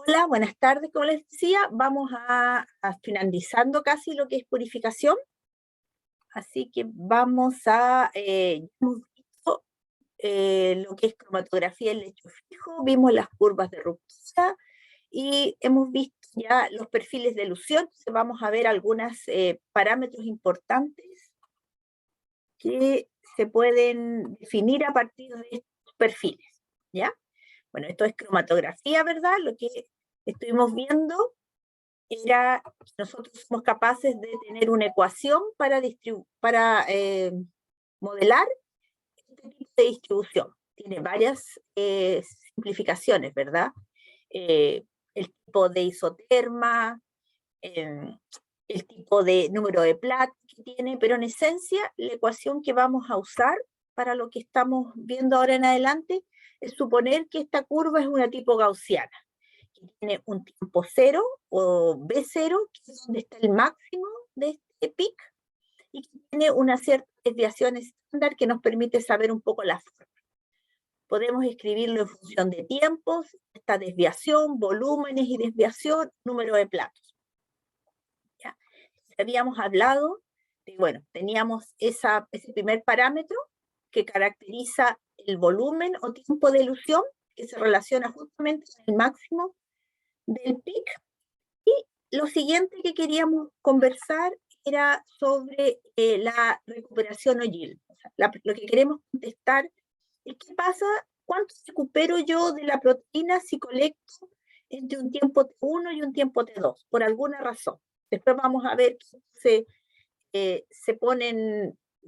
Hola, buenas tardes. Como les decía, vamos finalizando casi lo que es purificación. Así que hemos visto lo que es cromatografía en lecho fijo, vimos las curvas de ruptura y hemos visto ya los perfiles de elusión. Entonces vamos a ver algunos parámetros importantes que se pueden definir a partir de estos perfiles, ¿ya? Bueno, esto es cromatografía, ¿verdad? Lo que estuvimos viendo era que nosotros somos capaces de tener una ecuación para modelar este tipo de distribución. Tiene varias simplificaciones, ¿verdad? El tipo de isoterma, eh, el tipo de número de Platt que tiene, pero en esencia la ecuación que vamos a usar para lo que estamos viendo ahora en adelante es suponer que esta curva es una tipo gaussiana, que tiene un tiempo cero o B0, que es donde está el máximo de este pic, y que tiene una cierta desviación estándar que nos permite saber un poco la forma. Podemos escribirlo en función de tiempos, esta desviación, volúmenes y desviación, número de platos. ¿Ya? Habíamos hablado de, bueno, teníamos ese primer parámetro que caracteriza el volumen o tiempo de elusión, que se relaciona justamente con el máximo del pic. Y lo siguiente que queríamos conversar era sobre la recuperación o yield. O sea, lo que queremos contestar es qué pasa, cuánto recupero yo de la proteína si colecto entre un tiempo T1 y un tiempo T2, por alguna razón. Después vamos a ver que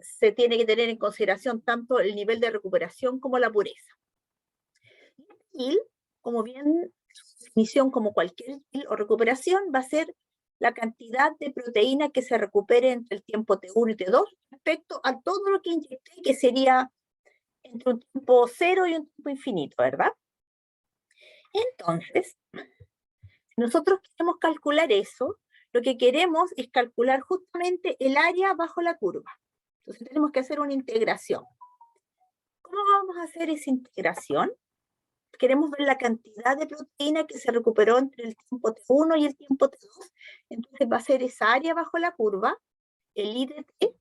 se tiene que tener en consideración tanto el nivel de recuperación como la pureza. Y, como bien su definición, como cualquier yield o recuperación, va a ser la cantidad de proteína que se recupere entre el tiempo T1 y T2 respecto a todo lo que inyecté, que sería entre un tiempo cero y un tiempo infinito, ¿verdad? Entonces, si nosotros queremos calcular eso, lo que queremos es calcular justamente el área bajo la curva. Entonces tenemos que hacer una integración. ¿Cómo vamos a hacer esa integración? Queremos ver la cantidad de proteína que se recuperó entre el tiempo T1 y el tiempo T2. Entonces va a ser esa área bajo la curva, el I de T,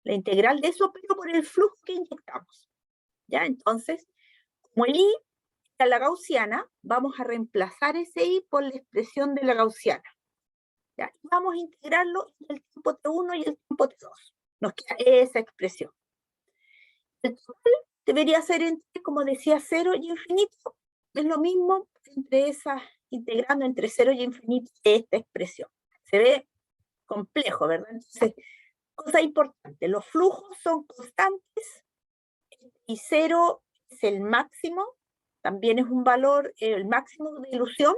la integral de eso, pero por el flujo que inyectamos. ¿Ya? Entonces, como el I a la gaussiana, vamos a reemplazar ese I por la expresión de la gaussiana. ¿Ya? Y vamos a integrarlo entre el tiempo T1 y el tiempo T2. Nos queda esa expresión. El total debería ser entre, como decía, 0 y infinito. Es lo mismo integrando entre 0 y infinito esta expresión. Se ve complejo, ¿verdad? Entonces, cosa importante, los flujos son constantes y 0 es el máximo, también es un valor, el máximo de ilusión,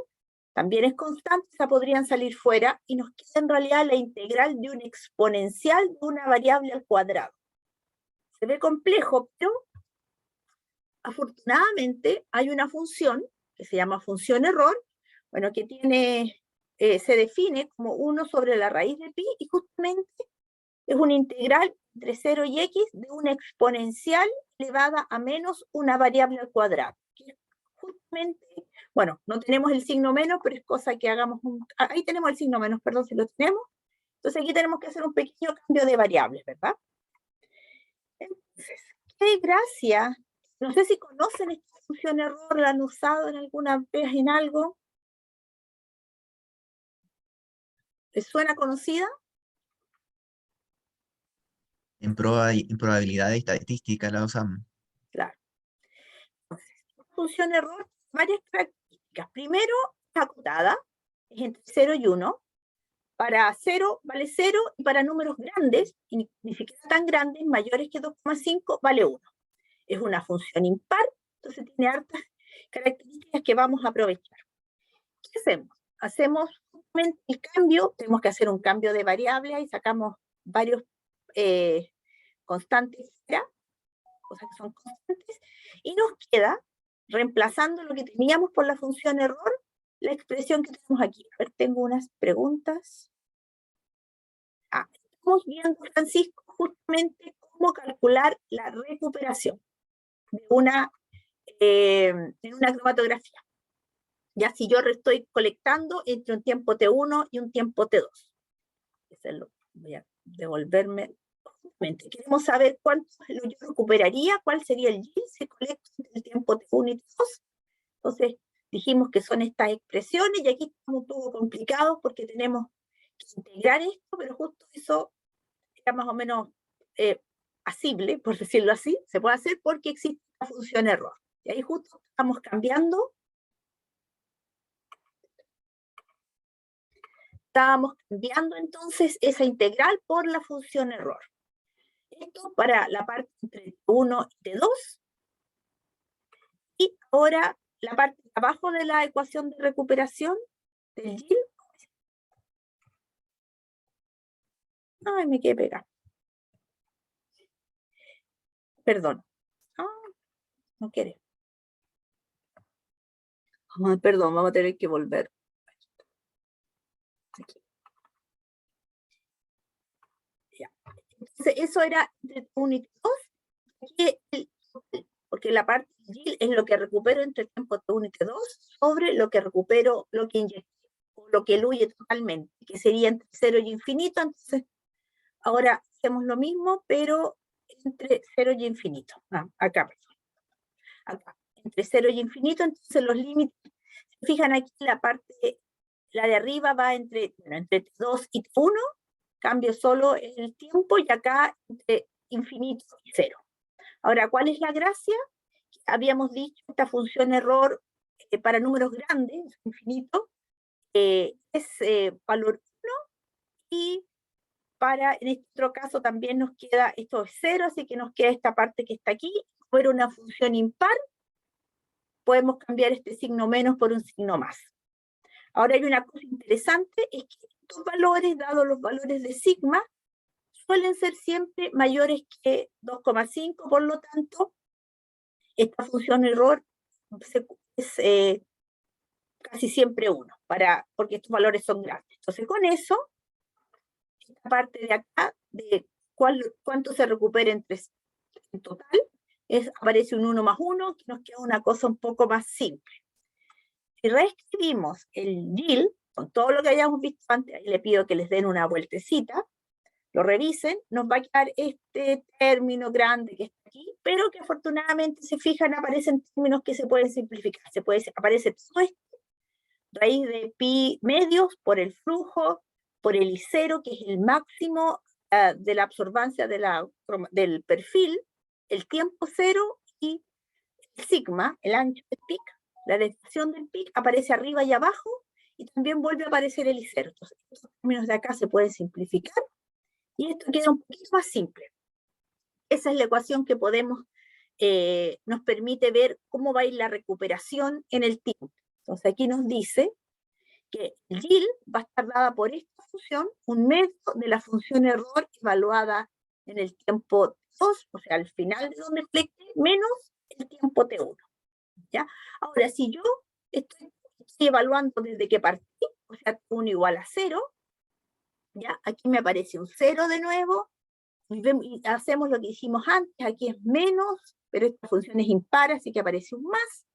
también es constante, o sea, podrían salir fuera, y nos queda en realidad la integral de un exponencial de una variable al cuadrado. Se ve complejo, pero afortunadamente hay una función que se llama función error, bueno, que se define como 1 sobre la raíz de pi, y justamente es una integral entre 0 y x de una exponencial elevada a menos una variable al cuadrado. Justamente, bueno, no tenemos el signo menos, pero es cosa que hagamos ahí tenemos el signo menos, perdón, si lo tenemos. Entonces aquí tenemos que hacer un pequeño cambio de variables, ¿verdad? Entonces, qué gracia. No sé si conocen esta función error, la han usado en alguna vez en algo. ¿Les suena conocida? En probabilidad estadística la usamos. Claro. Entonces, función error, varias características. Primero, es acotada, es entre 0 y 1. Para 0 vale 0, y para números grandes, y ni siquiera tan grandes, mayores que 2,5, vale 1. Es una función impar, entonces tiene hartas características que vamos a aprovechar. ¿Qué hacemos? Hacemos justamente el cambio, tenemos que hacer un cambio de variable, y sacamos varios constantes, cosas que son constantes, y nos queda, reemplazando lo que teníamos por la función error, la expresión que tenemos aquí. A ver, tengo unas preguntas. Estamos viendo, Francisco, justamente cómo calcular la recuperación de en una cromatografía. Ya si yo estoy colectando entre un tiempo T1 y un tiempo T2. Voy a devolverme. Queremos saber cuánto yo recuperaría, cuál sería el yield si colecto entre el tiempo T1 y T2. Entonces, dijimos que son estas expresiones, y aquí estamos un poco complicados porque tenemos que integrar esto, pero justo eso era más o menos asible, por decirlo así, se puede hacer porque existe la función error. Y ahí justo estamos cambiando. Estábamos cambiando entonces esa integral por la función error. Esto para la parte entre T1 y T2. Y ahora la parte de abajo de la ecuación de recuperación del yield. Ay, me quedé pegada. Perdón. No quiere. Perdón, vamos a tener que volver. Aquí. Ya. Entonces, eso era entre T1 y T2. Porque la parte del yield es lo que recupero entre el tiempo T1 y T2 sobre lo que recupero, lo que inyecté, o lo que eluye totalmente, que sería entre 0 y infinito. Entonces, ahora hacemos lo mismo, pero entre 0 y infinito. Acá, perdón. Acá, entre 0 y infinito, entonces los límites, se fijan aquí la parte, la de arriba va entre T2 y T1, cambio solo el tiempo, y acá entre infinito y 0. Ahora, ¿cuál es la gracia? Habíamos dicho, esta función error para números grandes, infinito, es valor 1, y para, en este otro caso también nos queda, esto es 0, así que nos queda esta parte que está aquí. Si fuera una función impar, podemos cambiar este signo menos por un signo más. Ahora hay una cosa interesante, es que estos valores, dados los valores de sigma, suelen ser siempre mayores que 2,5, por lo tanto, esta función error es casi siempre 1, porque estos valores son grandes. Entonces, con eso, esta parte de acá, de cuánto se recupera en total, aparece un 1 más 1, que nos queda una cosa un poco más simple. Si reescribimos el yield, con todo lo que hayamos visto antes, ahí le pido que les den una vueltecita, lo revisen, nos va a quedar este término grande que está aquí, pero que afortunadamente, se fijan, aparecen términos que se pueden simplificar. Aparece todo esto, raíz de pi medios por el flujo, por el I0, que es el máximo de la absorbancia del perfil, el tiempo cero, y el sigma, el ancho del pic, la desviación del pic, aparece arriba y abajo, y también vuelve a aparecer el I0. Entonces, estos términos de acá se pueden simplificar, y esto queda un poquito más simple. Esa es la ecuación que nos permite ver cómo va a ir la recuperación en el tiempo. Entonces aquí nos dice que el yield va a estar dada por esta función, un medio de la función error evaluada en el tiempo 2, o sea, al final de donde fleque, menos el tiempo T1. ¿Ya? Ahora, si yo estoy evaluando desde que partí, o sea, T1 igual a 0, ¿ya? Aquí me aparece un 0 de nuevo, y hacemos lo que hicimos antes, aquí es menos, pero esta función es impar, así que aparece un más.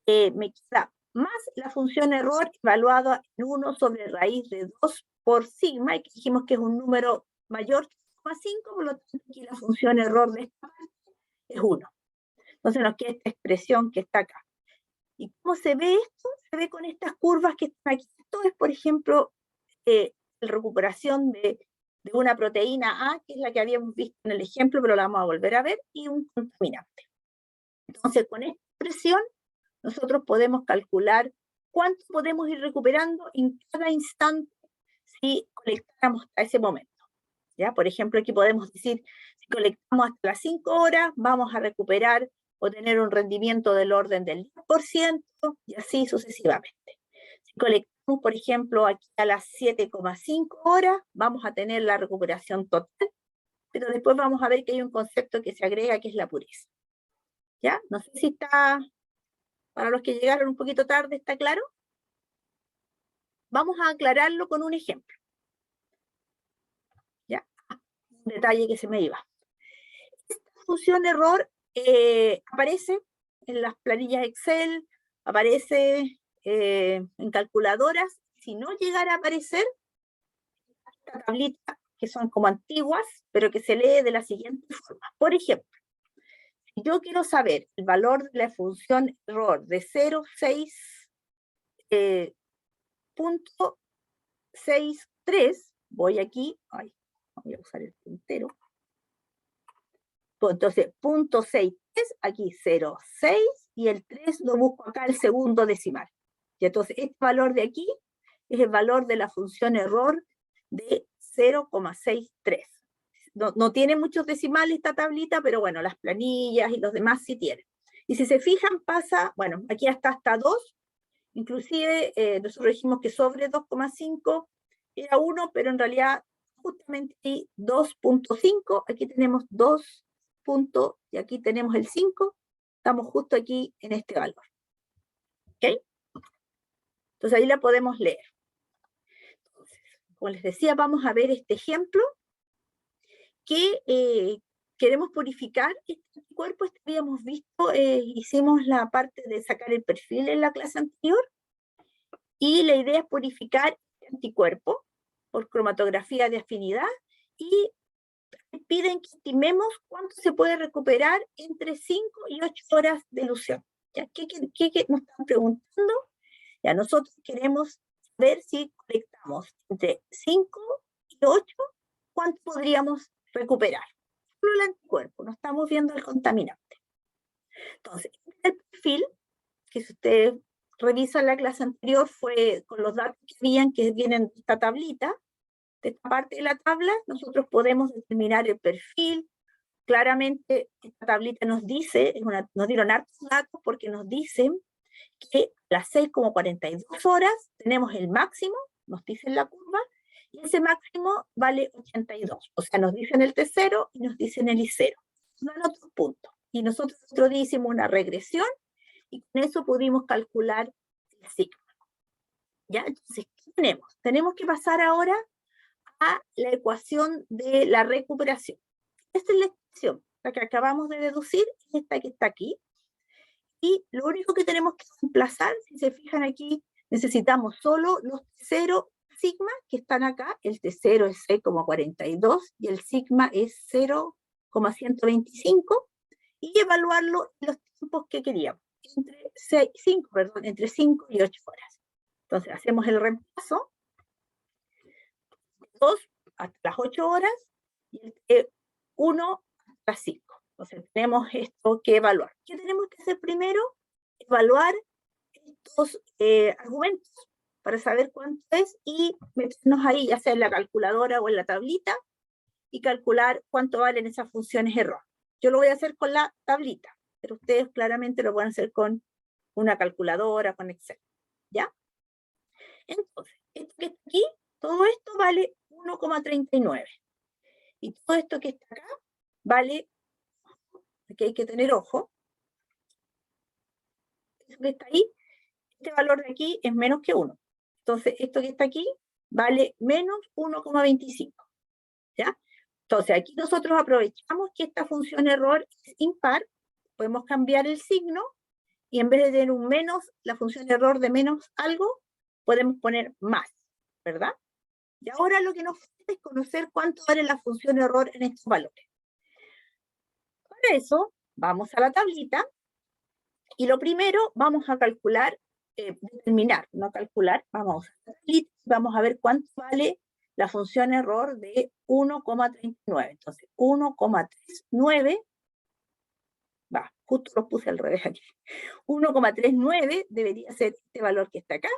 Me queda más la función error evaluada en 1 sobre raíz de 2 por sigma, y que dijimos que es un número mayor que 2,5, por lo tanto aquí la función error de esta parte es 1. Entonces nos queda esta expresión que está acá. ¿Y cómo se ve esto? Se ve con estas curvas que están aquí. Esto es, por ejemplo, la recuperación de una proteína A, que es la que habíamos visto en el ejemplo, pero la vamos a volver a ver, y un contaminante. Entonces, con esta expresión, nosotros podemos calcular cuánto podemos ir recuperando en cada instante si colectáramos hasta ese momento. ¿Ya? Por ejemplo, aquí podemos decir, si colectamos hasta las 5 horas, vamos a recuperar o tener un rendimiento del orden del 10%, y así sucesivamente. Si colectamos, por ejemplo, aquí a las 7,5 horas, vamos a tener la recuperación total, pero después vamos a ver que hay un concepto que se agrega, que es la pureza. ¿Ya? No sé si está, para los que llegaron un poquito tarde, ¿está claro? Vamos a aclararlo con un ejemplo. ¿Ya? Un detalle que se me iba. Esta función error aparece en las planillas Excel, aparece en calculadoras, si no llegara a aparecer esta tablita, que son como antiguas, pero que se lee de la siguiente forma. Por ejemplo, si yo quiero saber el valor de la función error de 0,6.63, voy aquí, voy a usar el puntero. Entonces, 0,63, aquí 0,6, y el 3 lo busco acá, el segundo decimal. Y entonces, este valor de aquí es el valor de la función error de 0,63. No tiene muchos decimales esta tablita, pero bueno, las planillas y los demás sí tienen. Y si se fijan, pasa, bueno, aquí hasta 2, inclusive nosotros dijimos que sobre 2,5 era 1, pero en realidad justamente aquí 2,5, aquí tenemos 2 puntos y aquí tenemos el 5, estamos justo aquí en este valor. ¿Ok? Entonces ahí la podemos leer. Entonces, como les decía, vamos a ver este ejemplo que queremos purificar este anticuerpo. Habíamos visto, hicimos la parte de sacar el perfil en la clase anterior, y la idea es purificar este anticuerpo por cromatografía de afinidad, y piden que estimemos cuánto se puede recuperar entre 5 y 8 horas de elución. ¿Ya? ¿Qué nos están preguntando? Ya, nosotros queremos ver si colectamos entre 5 y 8, cuánto podríamos recuperar. Solo el anticuerpo, no estamos viendo el contaminante. Entonces, el perfil, que si ustedes revisan la clase anterior, fue con los datos que vienen de esta tablita. De esta parte de la tabla, nosotros podemos determinar el perfil. Claramente, esta tablita nos dice, nos dieron hartos datos porque nos dicen que a las 6,42 horas tenemos el máximo, nos dicen la curva, y ese máximo vale 82. O sea, nos dicen el T0 y nos dicen el I0. No en otros puntos. Y nosotros otro día hicimos una regresión y con eso pudimos calcular el sigma. ¿Ya? Entonces, ¿qué tenemos? Tenemos que pasar ahora a la ecuación de la recuperación. Esta es la ecuación, la que acabamos de deducir, es esta que está aquí. Y lo único que tenemos que reemplazar, si se fijan aquí, necesitamos solo los T0 sigma que están acá. El T0 es 6,42 y el sigma es 0,125, y evaluarlo en los tiempos que queríamos, entre 5 y 8 horas. Entonces hacemos el reemplazo, 2 hasta las 8 horas y el 1 hasta las 5. Entonces tenemos esto que evaluar. ¿Qué tenemos que hacer primero? Evaluar estos argumentos para saber cuánto es y meternos ahí, ya sea en la calculadora o en la tablita, y calcular cuánto valen esas funciones error. Yo lo voy a hacer con la tablita, pero ustedes claramente lo pueden hacer con una calculadora, con Excel. ¿Ya? Entonces, esto que está aquí, todo esto vale 1,39. Y todo esto que está acá vale, aquí hay que tener ojo, esto que está ahí, este valor de aquí es menos que 1. Entonces, esto que está aquí vale menos 1,25. ¿Ya? Entonces, aquí nosotros aprovechamos que esta función error es impar, podemos cambiar el signo, y en vez de tener un menos, la función error de menos algo, podemos poner más, ¿verdad? Y ahora lo que nos falta es conocer cuánto vale la función error en estos valores. Para eso, vamos a la tablita, y lo primero vamos a calcular, determinar, no calcular, vamos a la tablita, vamos a ver cuánto vale la función error de 1,39. Entonces, 1,39, justo lo puse al revés aquí. 1,39 debería ser este valor que está acá.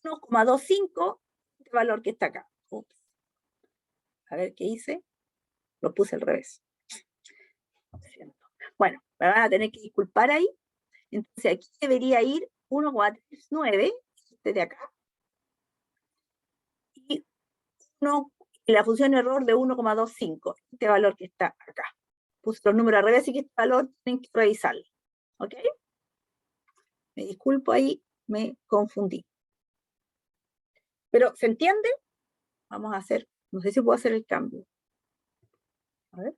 1,25, este valor que está acá. Ups. A ver qué hice. Lo puse al revés. Bueno, me van a tener que disculpar ahí. Entonces aquí debería ir 1,39, este de acá, y la función error de 1,25, este valor que está acá. Puse los números al revés, así que este valor tienen que revisarlo. ¿Ok? Me disculpo ahí, me confundí. ¿Pero se entiende? Vamos a hacer, no sé si puedo hacer el cambio. A ver.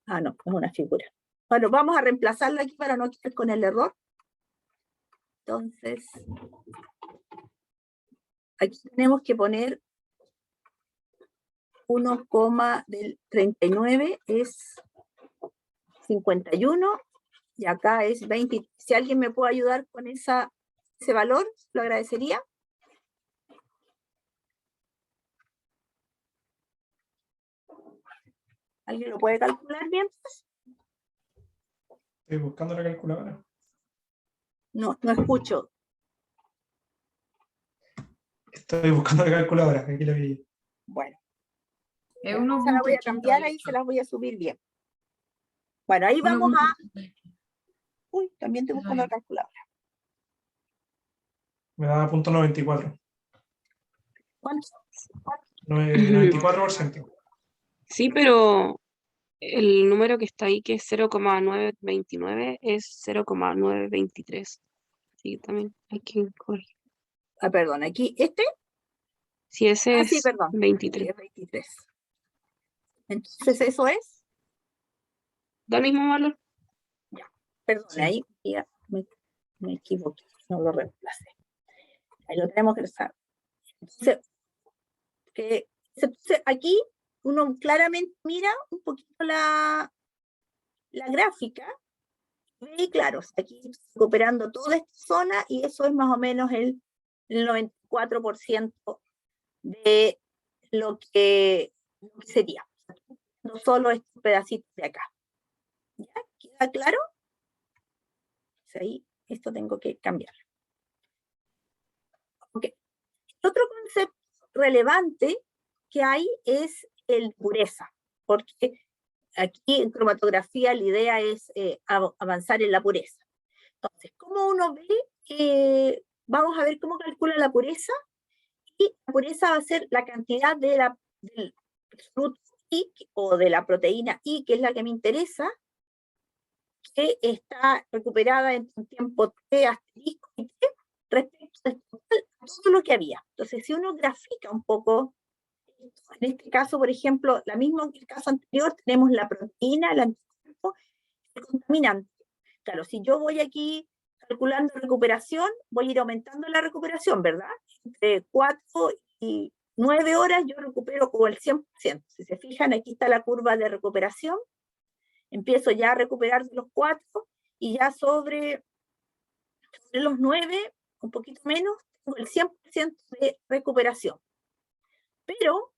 Ah, no, es una figura. Bueno, vamos a reemplazarlo aquí para no quedar con el error. Entonces, aquí tenemos que poner 1,39 es 51 y acá es 20. Si alguien me puede ayudar con ese valor, lo agradecería. ¿Alguien lo puede calcular bien? Estoy buscando la calculadora. No escucho. Estoy buscando la calculadora, aquí la vi. Bueno, Es se la voy a cambiar ahí, se las voy a subir bien. Bueno, ahí vamos a... Uy, también estoy buscando la calculadora. Me da .94. ¿Cuánto? 94%. Sí, pero el número que está ahí, que es 0,929, es 0,923. Sí, también hay que corregir. Ah, perdón, aquí, Si ese sí, es perdón. 23. Sí, es 23. Entonces, eso es... ¿Da el mismo valor? Perdón, Sí. ahí ya me equivoqué, no lo reemplacé. Ahí lo tenemos que saber. Entonces, aquí uno claramente mira un poquito la gráfica, y claro, aquí recuperando toda esta zona, y eso es más o menos el 94% de lo que sería. No solo estos pedacitos de acá. ¿Ya? ¿Queda claro? Pues ahí, esto tengo que cambiar. Ok. Otro concepto relevante que hay es el pureza, porque aquí en cromatografía la idea es avanzar en la pureza. Entonces, ¿cómo uno ve? Vamos a ver cómo calcula la pureza, y la pureza va a ser la cantidad del fruto I o de la proteína I, que es la que me interesa, que está recuperada en un tiempo T asterisco y T respecto al total, a todo lo que había. Entonces, si uno grafica un poco, en este caso, por ejemplo, la misma que el caso anterior, tenemos la proteína, el anticuerpo, el contaminante. Claro, si yo voy aquí calculando recuperación, voy a ir aumentando la recuperación, ¿verdad? Entre 4 y 9 horas yo recupero como el 100%. Si se fijan, aquí está la curva de recuperación. Empiezo ya a recuperar de los 4 y ya sobre los 9, un poquito menos, tengo el 100% de recuperación. Pero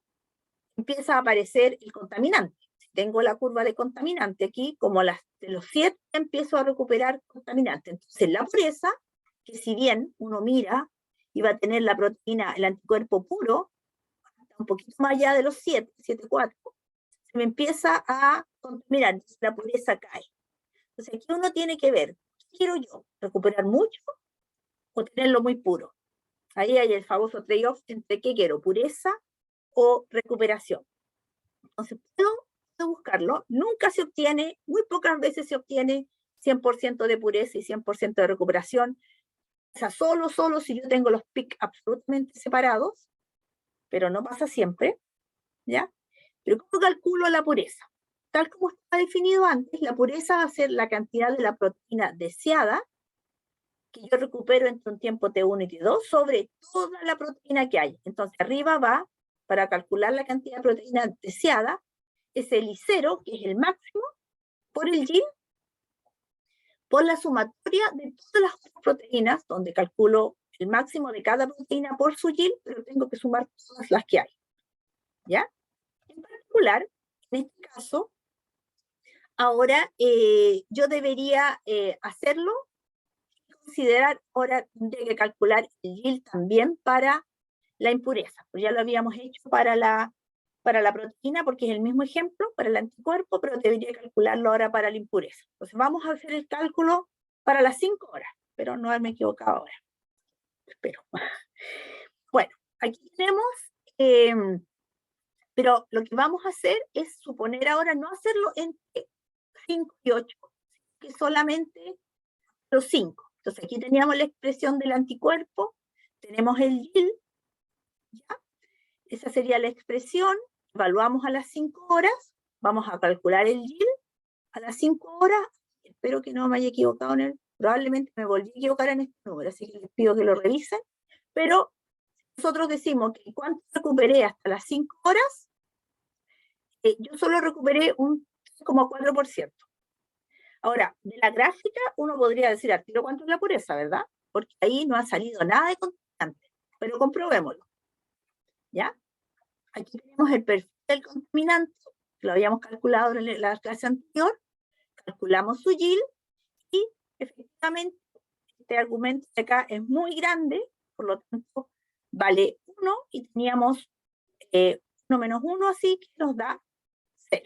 empieza a aparecer el contaminante. Si tengo la curva de contaminante aquí, como de los 7 empiezo a recuperar contaminante. Entonces la pureza, que si bien uno mira y va a tener la proteína, el anticuerpo puro, un poquito más allá de los 7, 7,4, se me empieza a contaminar, entonces la pureza cae. Entonces aquí uno tiene que ver, ¿qué quiero yo? ¿Recuperar mucho o tenerlo muy puro? Ahí hay el famoso trade-off entre qué quiero, pureza o recuperación. Entonces puedo buscarlo, nunca se obtiene, muy pocas veces se obtiene 100% de pureza y 100% de recuperación. O sea, solo si yo tengo los peaks absolutamente separados, pero no pasa siempre, ¿ya? Pero ¿cómo calculo la pureza? Tal como está definido antes, la pureza va a ser la cantidad de la proteína deseada que yo recupero entre un tiempo T1 y T2 sobre toda la proteína que hay. Entonces arriba va, para calcular la cantidad de proteína deseada, es el I0, que es el máximo, por el GIL, por la sumatoria de todas las proteínas, donde calculo el máximo de cada proteína por su GIL, pero tengo que sumar todas las que hay. ¿Ya? En particular, en este caso, ahora yo debería hacerlo, considerar, ahora tendría que calcular el GIL también para la impureza, pues ya lo habíamos hecho para la proteína, porque es el mismo ejemplo, para el anticuerpo, pero debería calcularlo ahora para la impureza. Entonces vamos a hacer el cálculo para las 5 horas, pero no haberme equivocado ahora. Espero. Bueno, aquí tenemos, pero lo que vamos a hacer es suponer ahora no hacerlo entre 5 y 8, que solamente los 5. Entonces aquí teníamos la expresión del anticuerpo, tenemos el GIL, ¿ya? Esa sería la expresión, evaluamos a las 5 horas, vamos a calcular el GIL a las 5 horas, espero que no me haya equivocado en el Probablemente me volví a equivocar en este número, así que les pido que lo revisen, pero nosotros decimos que cuánto recuperé hasta las 5 horas, yo solo recuperé un 3,4%. Ahora, de la gráfica uno podría decir al tiro cuánto es la pureza, ¿verdad? Porque ahí no ha salido nada de contaminante, pero comprobémoslo. ¿Ya? Aquí tenemos el perfil del contaminante, que lo habíamos calculado en la clase anterior, calculamos su yield y efectivamente este argumento de acá es muy grande, por lo tanto vale 1 y teníamos 1 menos 1, así que nos da 0.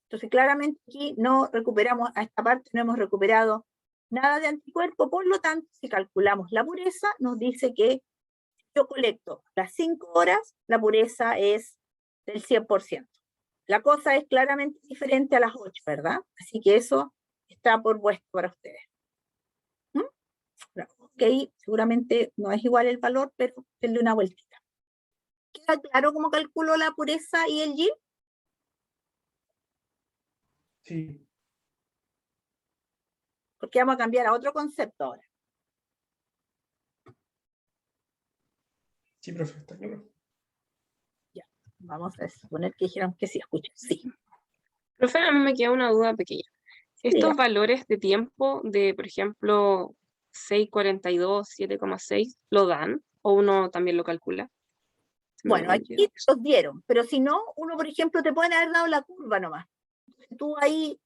Entonces claramente aquí no recuperamos, a esta parte no hemos recuperado nada de anticuerpo, por lo tanto si calculamos la pureza nos dice que yo colecto las 5 horas, la pureza es del 100%. La cosa es claramente diferente a las 8, ¿verdad? Así que eso está por puesto para ustedes. Ok, seguramente no es igual el valor, pero denle una vueltita. ¿Queda claro cómo calculo la pureza y el yield? Sí, Porque vamos a cambiar a otro concepto ahora. sí, profe, está claro. Vamos a suponer que dijeron que sí, escuchen, sí. Profe, a mí me queda una duda pequeña. Estos Diga. valores de tiempo de, por ejemplo, 6,42, 7,6, ¿lo dan? ¿O uno también lo calcula? Se me Bueno, olvidó. aquí los dieron, pero si no, uno, por ejemplo, te pueden haber dado la curva nomás. Tú ahí,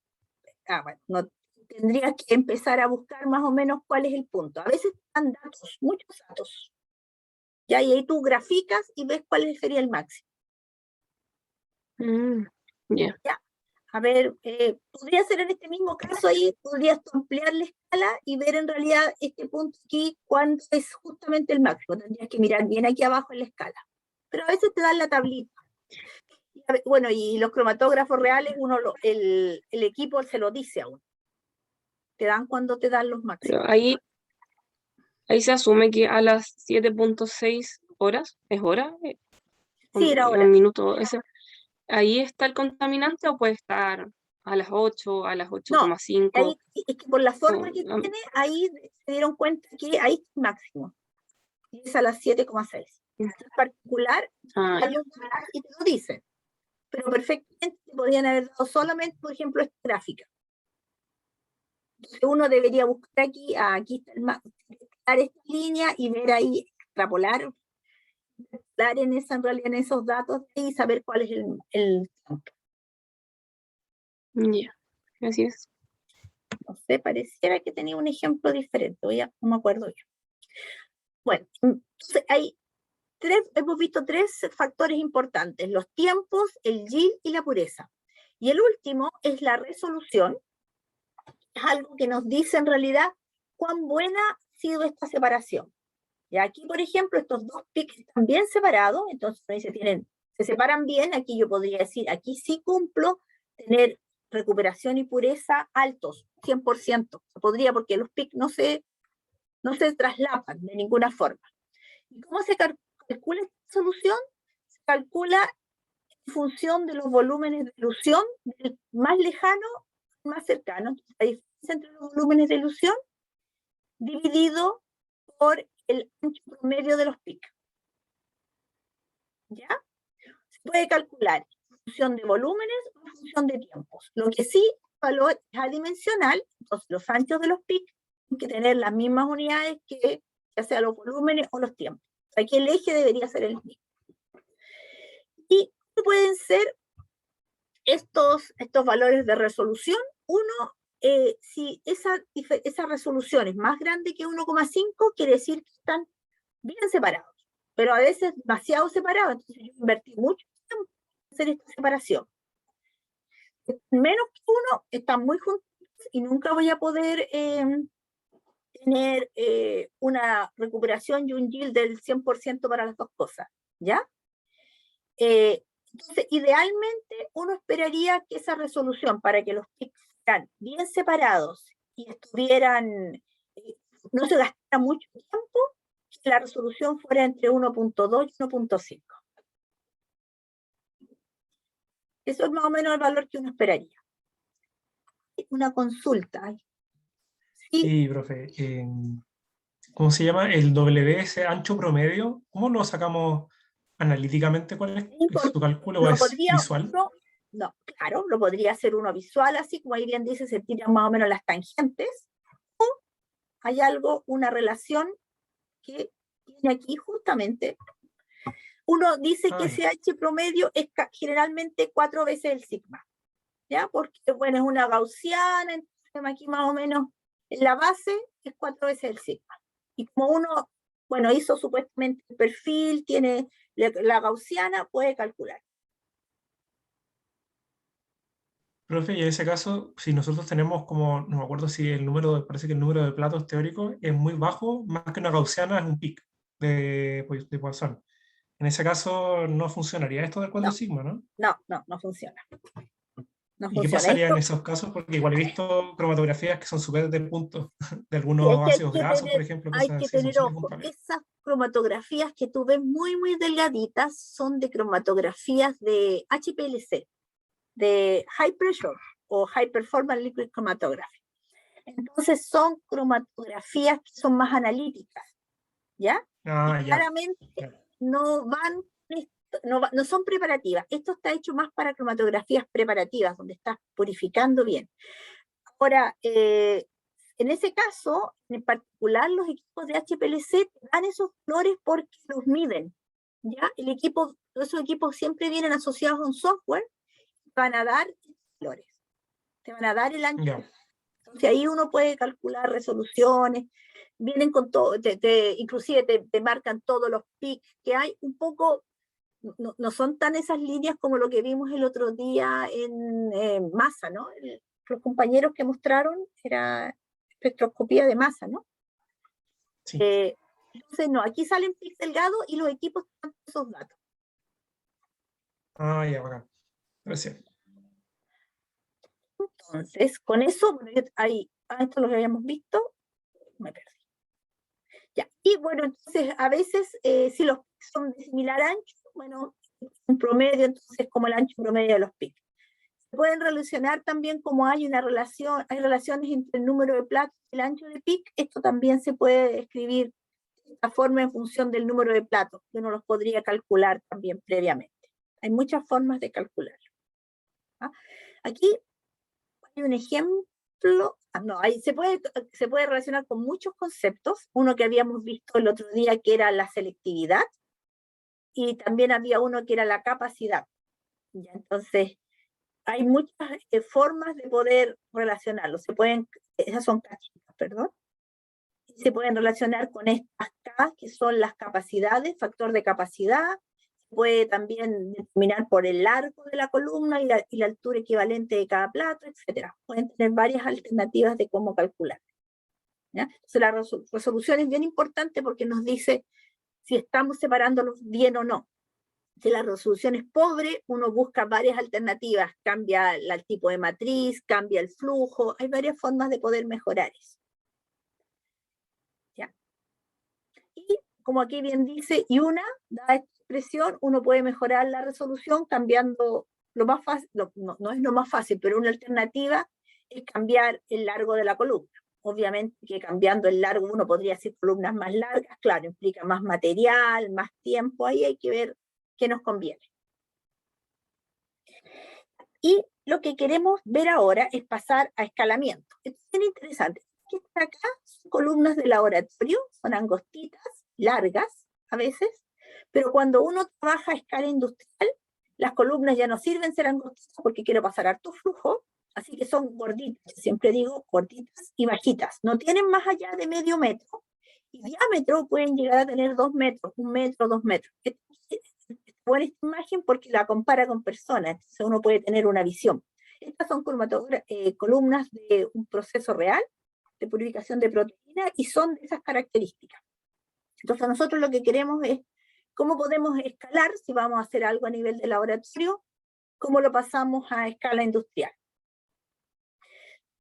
bueno, no tendrías que empezar a buscar más o menos cuál es el punto. A veces te dan datos, muchos datos. ¿Ya? Y ahí tú graficas y ves cuál sería el máximo. Ya. A ver, podría ser en este mismo caso ahí, podrías tú ampliar la escala y ver en realidad este punto aquí, cuándo es justamente el máximo. Tendrías que mirar bien aquí abajo en la escala. Pero a veces te dan la tablita. Bueno, y los cromatógrafos reales, el equipo se lo dice a uno. Te dan cuando te dan los máximos. Pero ahí se asume que a las 7,6 horas, ¿es hora? Sí, era hora. Un minuto, ese. ¿Ahí está el contaminante o puede estar a las 8, a las 8,5? Ahí, es que por la forma que tiene, ahí se dieron cuenta que ahí es máximo. Y es a las 7,6. En particular, hay un y te lo dice. Pero perfectamente te podrían haber dado solamente, por ejemplo, esta gráfica. Entonces uno debería buscar aquí está esta línea y ver ahí, extrapolar en esa, en realidad en esos datos y saber cuál es el tiempo. Ya, así es. No sé, pareciera que tenía un ejemplo diferente, no me acuerdo yo. Bueno, entonces hemos visto 3 factores importantes, los tiempos, el yield y la pureza. Y el último es la resolución, es algo que nos dice en realidad cuán buena ha sido esta separación. Y aquí, por ejemplo, estos dos pics están bien separados, entonces se separan bien, aquí yo podría decir, aquí sí cumplo tener recuperación y pureza altos, 100%. Podría, porque los pics no se traslapan de ninguna forma. ¿Y cómo se calcula esta solución? Se calcula en función de los volúmenes de ilusión, del más lejano al más cercano. Entonces, la diferencia entre los volúmenes de ilusión dividido por el ancho promedio de los picos. ¿Ya? Se puede calcular en función de volúmenes o en función de tiempos. Lo que sí, el valor es adimensional, entonces los anchos de los picos tienen que tener las mismas unidades que ya sea los volúmenes o los tiempos. Aquí el eje debería ser el mismo. ¿Y qué pueden ser estos valores de resolución? Uno, si esa resolución es más grande que 1,5, quiere decir que están bien separados, pero a veces demasiado separados, entonces yo invertí mucho tiempo en hacer esta separación. Menos que 1, están muy juntos y nunca voy a poder tener una recuperación y un yield del 100% para las dos cosas, ¿ya? Entonces, idealmente uno esperaría que esa resolución, para que los pics están bien separados y estuvieran, no se gastara mucho tiempo, que la resolución fuera entre 1.2 y 1.5. Eso es más o menos el valor que uno esperaría. Una consulta. Sí, profe. ¿Cómo se llama? El W, ese ancho promedio, ¿cómo lo sacamos analíticamente? ¿Cuál es su cálculo o Lo es podría visual? uno, no, claro, lo podría hacer uno visual, así como ahí bien dice, se tiran más o menos las tangentes, o hay algo, una relación que tiene aquí justamente. Uno dice que Ah, ese H promedio es generalmente 4 veces el sigma, ¿ya? Porque, bueno, es una gaussiana, entonces aquí más o menos en la base es 4 veces el sigma. Y como uno, bueno, hizo supuestamente el perfil, tiene la gaussiana, puede calcular. profe, y en ese caso, si nosotros tenemos como, no me acuerdo si el número, parece que el número de platos teóricos es muy bajo, más que una gaussiana es un pic de Poisson. En ese caso no funcionaría esto del 4 No, sigma, ¿no? no funciona. No ¿Y qué funciona. pasaría en Esto esos casos? Porque igual he visto cromatografías que son súper de punto, de sí, es algunos que ácidos grasos, por ejemplo, hay cosas que así, son tener súper ojo. puntuales. Esas cromatografías que tú ves muy delgaditas son de cromatografías de HPLC, de High Pressure o High Performance Liquid Chromatography. Entonces son cromatografías que son más analíticas, ¿ya? Ah, Y ya. claramente Ya. no van, no son preparativas. Esto está hecho más para cromatografías preparativas, donde estás purificando bien. Ahora, en ese caso, en particular, los equipos de HPLC te dan esos valores porque los miden, ¿ya? Esos equipos siempre vienen asociados a un software, van a dar valores, te van a dar el ancho. Ya. Entonces ahí uno puede calcular resoluciones, vienen con todo, inclusive te marcan todos los pics que hay, un poco, no son tan esas líneas como lo que vimos el otro día en masa, ¿no? Los compañeros que mostraron era espectroscopía de masa, ¿no? Sí. Entonces no, aquí salen pics delgados y los equipos dan esos datos. Ah, ya, bacán. Gracias. Entonces, con eso, bueno, esto lo habíamos visto, me perdí. Ya. Y bueno, entonces a veces si los pics son de similar ancho, bueno, un promedio, entonces como el ancho promedio de los pics. Se pueden relacionar también como hay relaciones entre el número de platos y el ancho de pic, esto también se puede escribir de esta forma en función del número de platos, que uno los podría calcular también previamente. Hay muchas formas de calcularlo. ¿Ah? Aquí hay un ejemplo, no, ahí se puede relacionar con muchos conceptos, uno que habíamos visto el otro día que era la selectividad, y también había uno que era la capacidad. ¿Ya? Entonces, hay muchas formas de poder relacionarlo. Esas son cachitas, perdón. Se pueden relacionar con estas K, que son las capacidades, factor de capacidad. Se puede también determinar por el largo de la columna y la altura equivalente de cada plato, etc. Pueden tener varias alternativas de cómo calcular. ¿Ya? Entonces, la resolución es bien importante porque nos dice si estamos separándolos bien o no. Si la resolución es pobre, uno busca varias alternativas, cambia el tipo de matriz, cambia el flujo, hay varias formas de poder mejorar eso. ¿Ya? Y como aquí bien dice, dada esta expresión, uno puede mejorar la resolución cambiando lo más fácil, no es lo más fácil, pero una alternativa es cambiar el largo de la columna. Obviamente que cambiando el largo uno podría hacer columnas más largas, claro, implica más material, más tiempo, ahí hay que ver qué nos conviene. Y lo que queremos ver ahora es pasar a escalamiento. Esto es bien interesante. ¿Qué está acá? Son columnas de laboratorio, son angostitas, largas a veces, pero cuando uno trabaja a escala industrial, las columnas ya no sirven ser angostitas porque quiero pasar harto flujo, así que son gorditas, siempre digo gorditas y bajitas. No tienen más allá de medio metro, y diámetro pueden llegar a tener 2 metros, 1 metro, 2 metros. Buena esta imagen porque la compara con personas, entonces uno puede tener una visión. Estas son columnas de un proceso real de purificación de proteínas y son de esas características. Entonces nosotros lo que queremos es cómo podemos escalar, si vamos a hacer algo a nivel de laboratorio, cómo lo pasamos a escala industrial.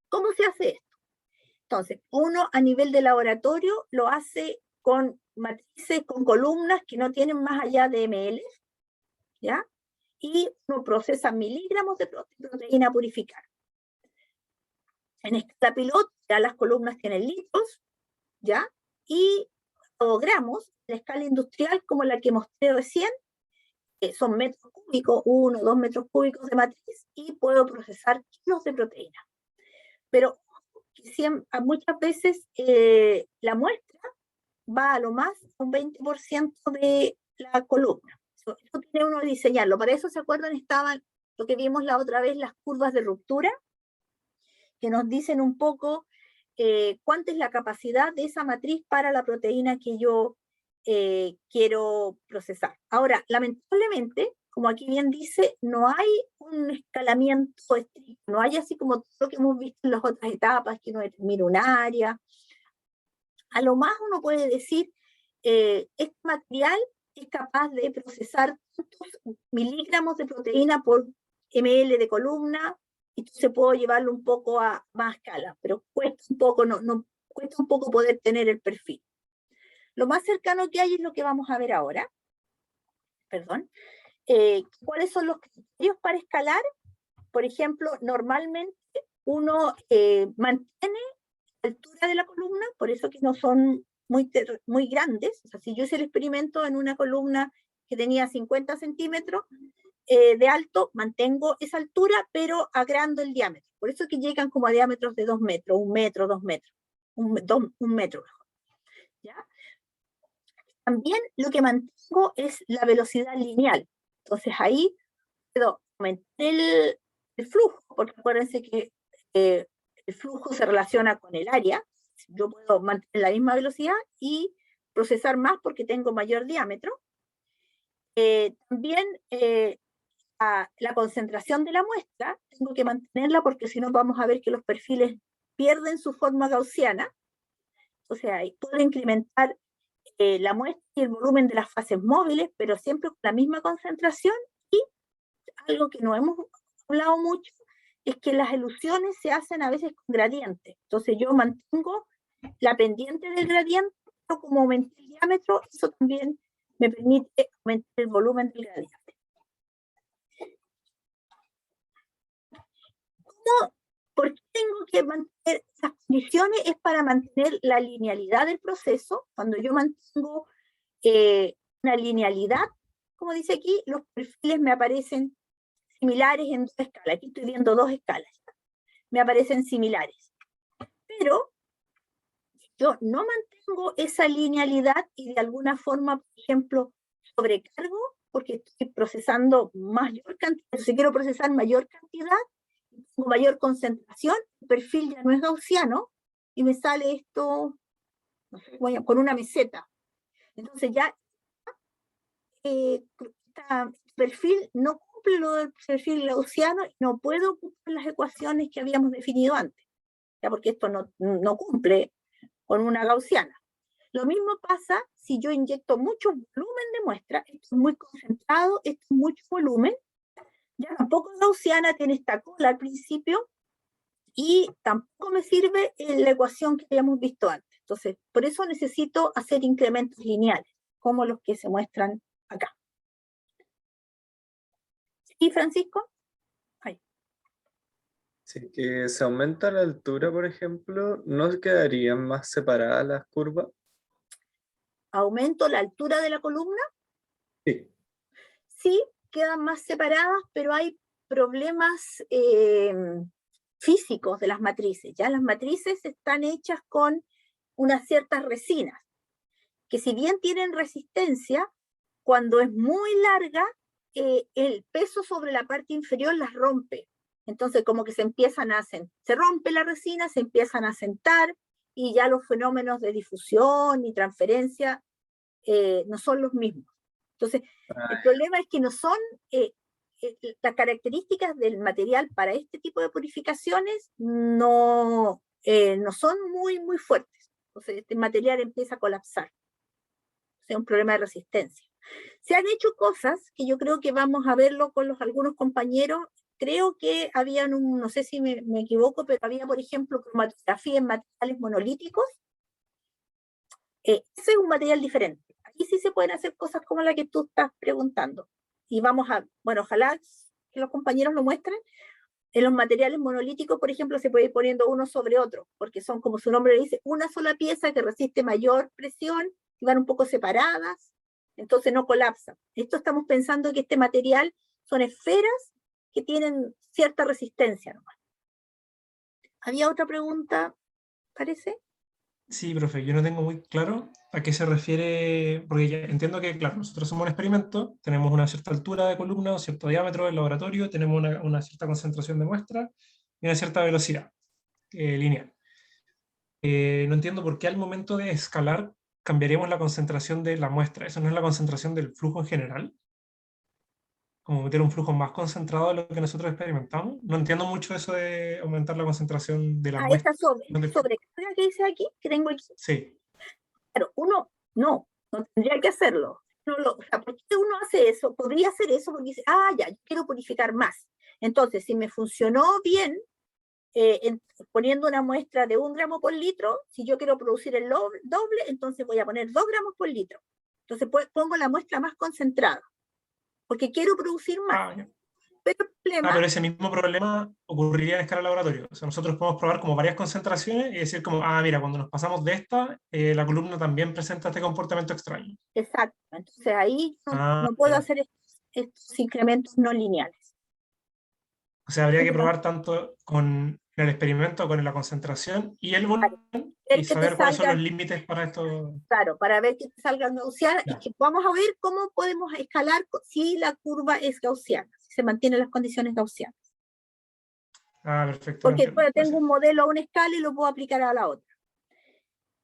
¿Cómo se hace esto? Entonces, uno a nivel de laboratorio lo hace con matrices, con columnas que no tienen más allá de ml, ¿ya? Y uno procesa miligramos de proteína a purificar. En escala piloto, ya las columnas tienen litros, ¿ya? Y o gramos, la escala industrial, como la que mostré recién, son metros cúbicos, 1 o 2 metros cúbicos de matriz, y puedo procesar kilos de proteína. Pero muchas veces la muestra va a lo más un 20% de la columna. Eso tiene uno que diseñarlo. Para eso, ¿se acuerdan? Estaban lo que vimos la otra vez, las curvas de ruptura, que nos dicen un poco cuánta es la capacidad de esa matriz para la proteína que yo quiero procesar. Ahora, lamentablemente, como aquí bien dice, no hay un escalamiento estricto, no hay así como todo lo que hemos visto en las otras etapas, que uno determina un área. A lo más uno puede decir, este material es capaz de procesar tantos miligramos de proteína por ml de columna, y entonces puedo llevarlo un poco a más escala, pero cuesta un poco, cuesta un poco poder tener el perfil. Lo más cercano que hay es lo que vamos a ver ahora. Perdón. ¿Cuáles son los criterios para escalar? Por ejemplo, normalmente uno mantiene la altura de la columna, por eso que no son muy grandes. O sea, si yo hice el experimento en una columna que tenía 50 centímetros de alto, mantengo esa altura, pero agrando el diámetro. Por eso que llegan como a diámetros de 2 metros, 1 metro, 2 metros, un metro mejor. ¿Ya? También lo que mantengo es la velocidad lineal. Entonces ahí puedo aumentar el flujo, porque acuérdense que el flujo se relaciona con el área. Yo puedo mantener la misma velocidad y procesar más porque tengo mayor diámetro. También la concentración de la muestra tengo que mantenerla, porque si no vamos a ver que los perfiles pierden su forma gaussiana. O sea, puedo incrementar la muestra y el volumen de las fases móviles, pero siempre con la misma concentración. Y algo que no hemos hablado mucho es que las elusiones se hacen a veces con gradientes. Entonces yo mantengo la pendiente del gradiente, pero como aumenté el diámetro, eso también me permite aumentar el volumen del gradiente. ¿Por qué tengo que mantener esas condiciones? Es para mantener la linealidad del proceso. Cuando yo mantengo una linealidad, como dice aquí, los perfiles me aparecen similares en 2 escalas. Aquí estoy viendo 2 escalas. Me aparecen similares. Pero yo no mantengo esa linealidad y de alguna forma, por ejemplo, sobrecargo, porque estoy procesando mayor cantidad. Si quiero procesar mayor cantidad, tengo mayor concentración, el perfil ya no es gaussiano, y me sale esto, no sé, con una meseta. Entonces ya este perfil no cumple lo del perfil gaussiano, y no puedo cumplir las ecuaciones que habíamos definido antes, ya, porque esto no cumple con una gaussiana. Lo mismo pasa si yo inyecto mucho volumen de muestra. Esto es muy concentrado, esto es mucho volumen, ya tampoco es gaussiana, tiene esta cola al principio, y tampoco me sirve la ecuación que habíamos visto antes. Entonces, por eso necesito hacer incrementos lineales, como los que se muestran acá. ¿Sí, Francisco? Ahí. Si que se aumenta la altura, por ejemplo, ¿no quedarían más separadas las curvas? ¿Aumento la altura de la columna? Sí. Sí, quedan más separadas, pero hay problemas físicos de las matrices. Ya las matrices están hechas con unas ciertas resinas, que si bien tienen resistencia, cuando es muy larga, el peso sobre la parte inferior las rompe. Entonces como que se rompe la resina, se empiezan a sentar, y ya los fenómenos de difusión y transferencia no son los mismos. Entonces, el problema es que no son las características del material para este tipo de purificaciones, no son muy fuertes. Entonces, este material empieza a colapsar. O sea, un problema de resistencia. Se han hecho cosas que yo creo que vamos a verlo con algunos compañeros. Creo que había no sé si me equivoco, pero había, por ejemplo, cromatografía en materiales monolíticos. Ese es un material diferente. Aquí sí se pueden hacer cosas como la que tú estás preguntando. Y vamos bueno, ojalá que los compañeros lo muestren. En los materiales monolíticos, por ejemplo, se puede ir poniendo uno sobre otro, porque son, como su nombre dice, una sola pieza que resiste mayor presión y van un poco separadas, entonces no colapsan. Esto estamos pensando que este material son esferas que tienen cierta resistencia nomás. ¿Había otra pregunta, parece? Sí, profe, yo no tengo muy claro a qué se refiere, porque ya entiendo que, claro, nosotros somos un experimento, tenemos una cierta altura de columna, un cierto diámetro del laboratorio, tenemos una cierta concentración de muestra y una cierta velocidad lineal. No entiendo por qué al momento de escalar cambiaríamos la concentración de la muestra. ¿Eso no es la concentración del flujo en general? Como meter un flujo más concentrado de lo que nosotros experimentamos. No entiendo mucho eso de aumentar la concentración de la Ah, muestra. esta sobrecarga que dice aquí, que tengo aquí. Sí. Claro, uno no tendría que hacerlo. O sea, ¿por qué uno hace eso? Podría hacer eso porque dice, ya, yo quiero purificar más. Entonces, si me funcionó bien, poniendo una muestra de 1 gramo por litro, si yo quiero producir el doble, entonces voy a poner 2 gramos por litro. Entonces pongo la muestra más concentrada, porque quiero producir más. Ya. Pero el problema, Pero ese mismo problema ocurriría en escala laboratorio. O sea, nosotros podemos probar como varias concentraciones y decir como, mira, cuando nos pasamos de esta, la columna también presenta este comportamiento extraño. exacto, entonces ahí no puedo Ya. hacer estos incrementos no lineales. O sea, habría que probar tanto con el experimento, con la concentración y el volumen, Ver y que te saber cuáles son los salgan, límites para esto. claro, para ver que te salgan gaussianas, y Ya. que vamos a ver cómo podemos escalar si la curva es gaussiana, si se mantienen las condiciones gaussianas. Perfecto. Porque Entiendo. después tengo un modelo a una escala y lo puedo aplicar a la otra.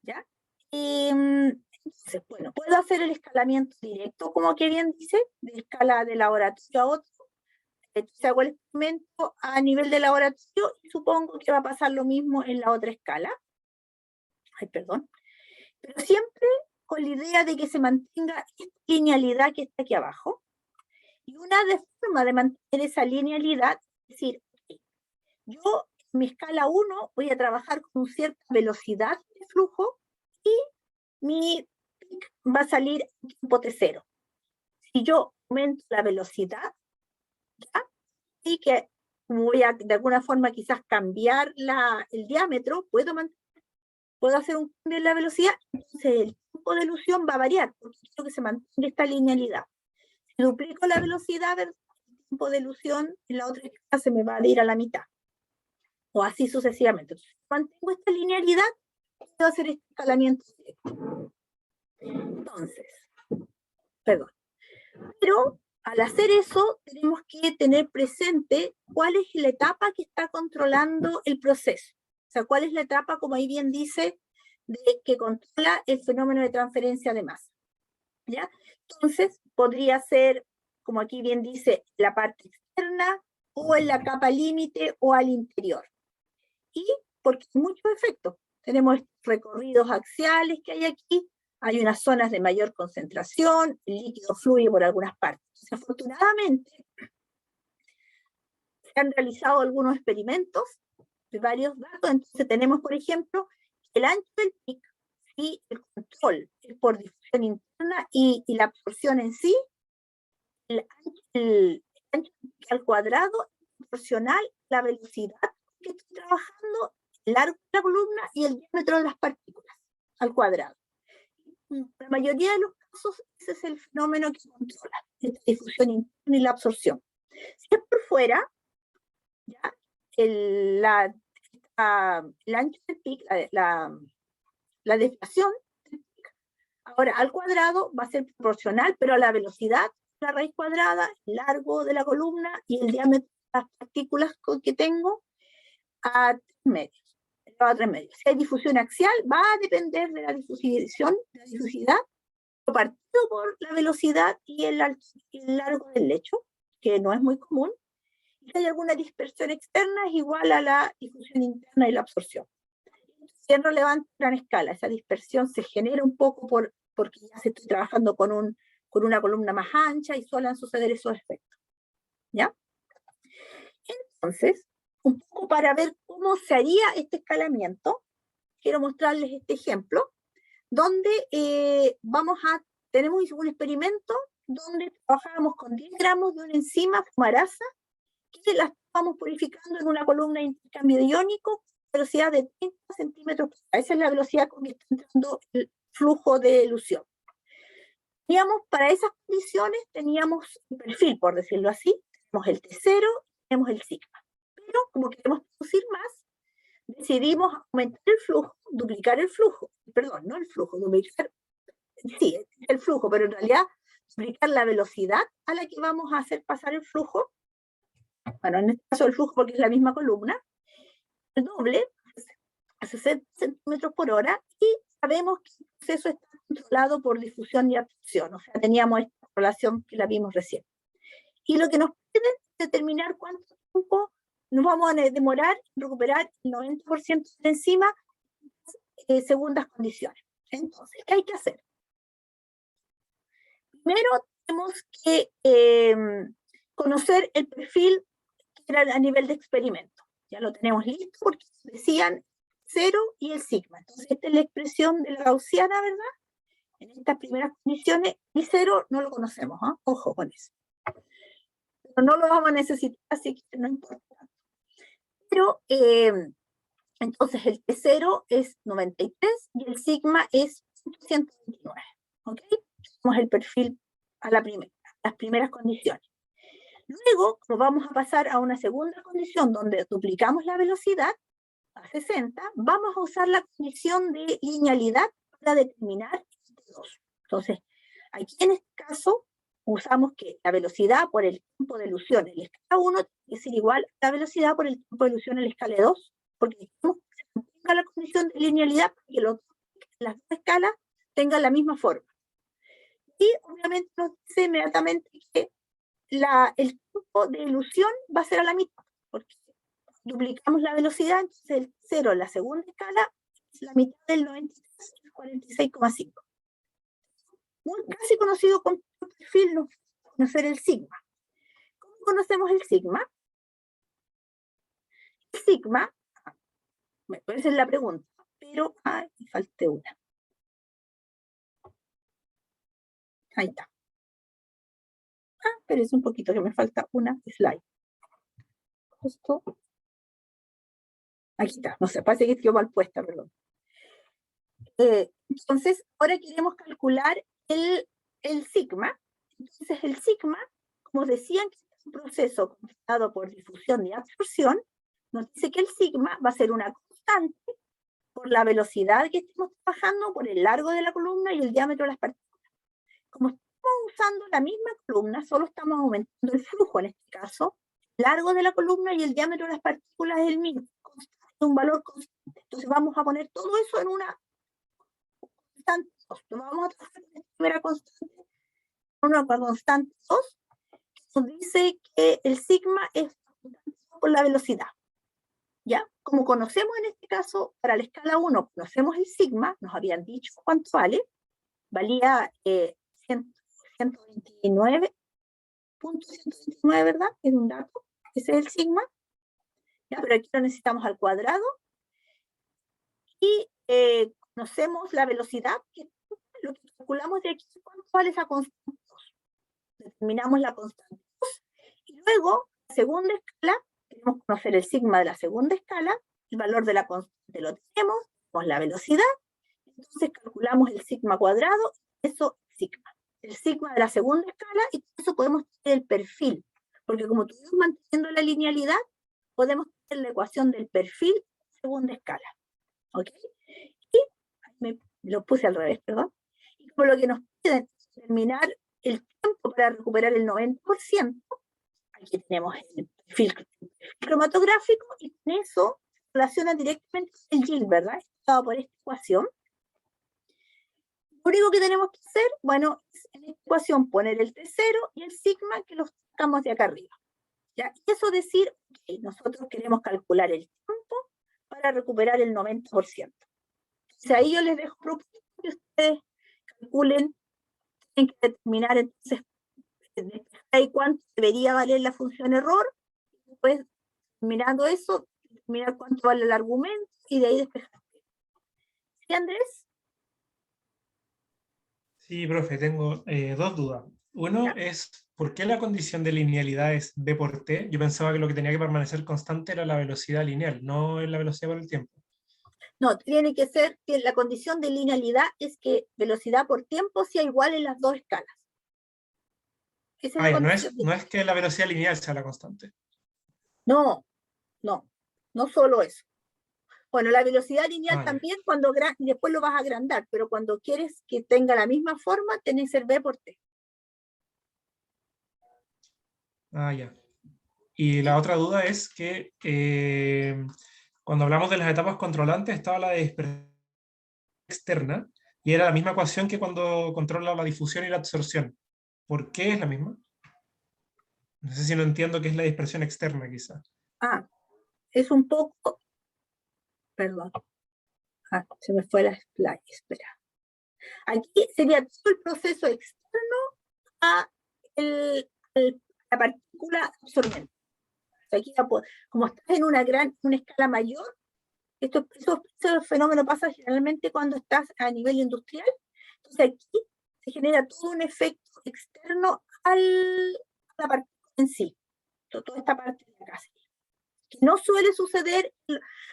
¿Ya? Entonces, bueno, puedo hacer el escalamiento directo, como que bien dice, de escala de laboratorio a otro. Entonces hago el experimento a nivel de laboratorio y supongo que va a pasar lo mismo en la otra escala. Ay, perdón. Pero siempre con la idea de que se mantenga esta linealidad que está aquí abajo. Y una forma de mantener esa linealidad es decir, yo en mi escala 1 voy a trabajar con cierta velocidad de flujo y mi pic va a salir en tiempo t0. Si yo aumento la velocidad, ¿ya? Y que voy a de alguna forma quizás cambiar el diámetro, puedo hacer un cambio en la velocidad, entonces el tiempo de elusión va a variar, porque quiero que se mantenga esta linealidad. Si duplico la velocidad, el tiempo de elusión en la otra escala se me va a ir a la mitad. O así sucesivamente. Entonces, si mantengo esta linealidad, puedo hacer este escalamiento directo. Entonces, perdón. Pero al hacer eso, tenemos que tener presente cuál es la etapa que está controlando el proceso. O sea, cuál es la etapa, como ahí bien dice, que controla el fenómeno de transferencia de masa. ¿Ya? Entonces, podría ser, como aquí bien dice, la parte externa, o en la capa límite, o al interior. Y porque hay muchos efectos. Tenemos recorridos axiales que hay aquí, hay unas zonas de mayor concentración, el líquido fluye por algunas partes. Desafortunadamente, se han realizado algunos experimentos de varios datos, entonces tenemos, por ejemplo, el ancho del pic, y el control es por difusión interna y la absorción en sí, el ancho al cuadrado es proporcional a la velocidad que estoy trabajando, el largo de la columna y el diámetro de las partículas al cuadrado. En la mayoría de los casos, ese es el fenómeno que controla, la difusión interna y la absorción. Si es por fuera, ¿ya? El ancho del pic, la desviación del pic, ahora al cuadrado va a ser proporcional, pero a la velocidad de la raíz cuadrada, el largo de la columna y el diámetro de las partículas que tengo a 3 medios. A 3 medios. Si hay difusión axial, va a depender de la difusidad, partido por la velocidad y el largo del lecho, que no es muy común. Y si hay alguna dispersión externa, es igual a la difusión interna y la absorción. Si es relevante a gran escala, esa dispersión se genera un poco porque ya se está trabajando con una columna más ancha y suelen suceder esos efectos. ¿Ya? Entonces, un poco para ver cómo se haría este escalamiento, quiero mostrarles este ejemplo, donde tenemos un experimento donde trabajábamos con 10 gramos de una enzima fumarasa, que las vamos purificando en una columna de intercambio iónico, velocidad de 30 centímetros por hora. Esa es la velocidad con que está entrando el flujo de elusión. Para esas condiciones teníamos un perfil, por decirlo así, tenemos el T0, tenemos el sigma. Pero como queremos producir más, decidimos aumentar el flujo, duplicar el flujo, perdón, no el flujo, duplicar, sí, el flujo, pero en realidad duplicar la velocidad a la que vamos a hacer pasar el flujo, bueno, en este caso el flujo porque es la misma columna, el doble, a 60 centímetros por hora, y sabemos que el proceso está controlado por difusión y absorción, o sea, teníamos esta relación que la vimos recién. Y lo que nos pide es determinar cuánto tiempo nos vamos a demorar en recuperar el 90% de la enzima según las condiciones. Entonces, ¿qué hay que hacer? Primero tenemos que conocer el perfil que era a nivel de experimento. Ya lo tenemos listo porque decían 0 y el sigma. Entonces, esta es la expresión de la gaussiana, ¿verdad? En estas primeras condiciones, el 0 no lo conocemos, ¿eh? Ojo con eso. Pero no lo vamos a necesitar, así que no importa. Pero, entonces el T0 es 93 y el sigma es 129. ¿Ok? Tenemos el perfil a las primeras condiciones. Luego, como vamos a pasar a una segunda condición donde duplicamos la velocidad a 60, vamos a usar la condición de linealidad para determinar este 2. Entonces, aquí en este caso, usamos que la velocidad por el tiempo de elusión en la escala 1 tiene que ser igual a la velocidad por el tiempo de elusión en la escala 2, porque queremos que se mantenga la condición de linealidad para que las dos escalas tengan la misma forma. Y obviamente nos dice inmediatamente que el tiempo de elusión va a ser a la mitad, porque duplicamos la velocidad, entonces el 0 en la segunda escala es la mitad del 93, 46,5. Casi conocido con perfil, no conocer el sigma. ¿Cómo conocemos el sigma? El sigma, me parece la pregunta, pero me falté una. Ahí está. Pero es un poquito que me falta una slide. Justo. Aquí está, no sé, parece que quedó mal puesta, perdón. Entonces, ahora queremos calcular el sigma. Entonces, el sigma, como decían que es un proceso controlado por difusión y absorción, nos dice que el sigma va a ser una constante por la velocidad que estemos trabajando, por el largo de la columna y el diámetro de las partículas. Como estamos usando la misma columna, solo estamos aumentando el flujo en este caso, el largo de la columna y el diámetro de las partículas es el mismo, un valor constante. Entonces vamos a poner todo eso en una constante 2. Vamos a trabajar en la primera constante, una constante 2, que nos dice que el sigma es por la velocidad. ¿Ya? Como conocemos en este caso, para la escala 1, conocemos el sigma, nos habían dicho cuánto vale, valía 129.129, ¿verdad? Es un dato, ese es el sigma, ¿ya? Pero aquí lo necesitamos al cuadrado, y conocemos la velocidad, que lo que calculamos de aquí, cuánto vale esa constante 2. Determinamos la constante 2, y luego, la segunda escala, queremos conocer el sigma de la segunda escala, el valor de la constante lo tenemos la velocidad, entonces calculamos el sigma cuadrado, eso es sigma. El sigma de la segunda escala, y por eso podemos tener el perfil, porque como estuvimos manteniendo la linealidad, podemos tener la ecuación del perfil de segunda escala. ¿Ok? Y me lo puse al revés, perdón. Y como lo que nos pide determinar el tiempo para recuperar el 90%, aquí tenemos el perfil cromatográfico, y con eso se relaciona directamente con el yield, ¿verdad? Dado por esta ecuación. Lo único que tenemos que hacer, bueno, es en esta ecuación poner el T0 y el sigma que los sacamos de acá arriba. ¿Ya? Y eso decir, okay, nosotros queremos calcular el tiempo para recuperar el 90%. Entonces ahí yo les dejo que ustedes calculen, tienen que determinar entonces cuánto debería valer la función error, y después, mirando eso, determinar cuánto vale el argumento, y de ahí despejar. ¿Sí, Andrés? Sí, profe, tengo dos dudas. Uno es, ¿por qué la condición de linealidad es b por t? Yo pensaba que lo que tenía que permanecer constante era la velocidad lineal, no la velocidad por el tiempo. No, tiene que ser, que la condición de linealidad es que velocidad por tiempo sea igual en las dos escalas. Esa es la Ya, condición. no es que la velocidad lineal sea la constante. No, no solo eso. Bueno, la velocidad lineal Ya. también después lo vas a agrandar, pero cuando quieres que tenga la misma forma, tenés que ser b por t. Ya. Y la otra duda es que cuando hablamos de las etapas controlantes estaba la de dispersión externa y era la misma ecuación que cuando controla la difusión y la absorción. ¿Por qué es la misma? No sé si no entiendo qué es la dispersión externa, quizá. Es un poco, perdón, se me fue la slide, espera. Aquí sería todo el proceso externo a la partícula absorbente. O sea, aquí como estás en una escala mayor, ese fenómeno pasa generalmente cuando estás a nivel industrial. Entonces aquí se genera todo un efecto externo a la partícula en sí, toda esta parte de acá. Que no suele suceder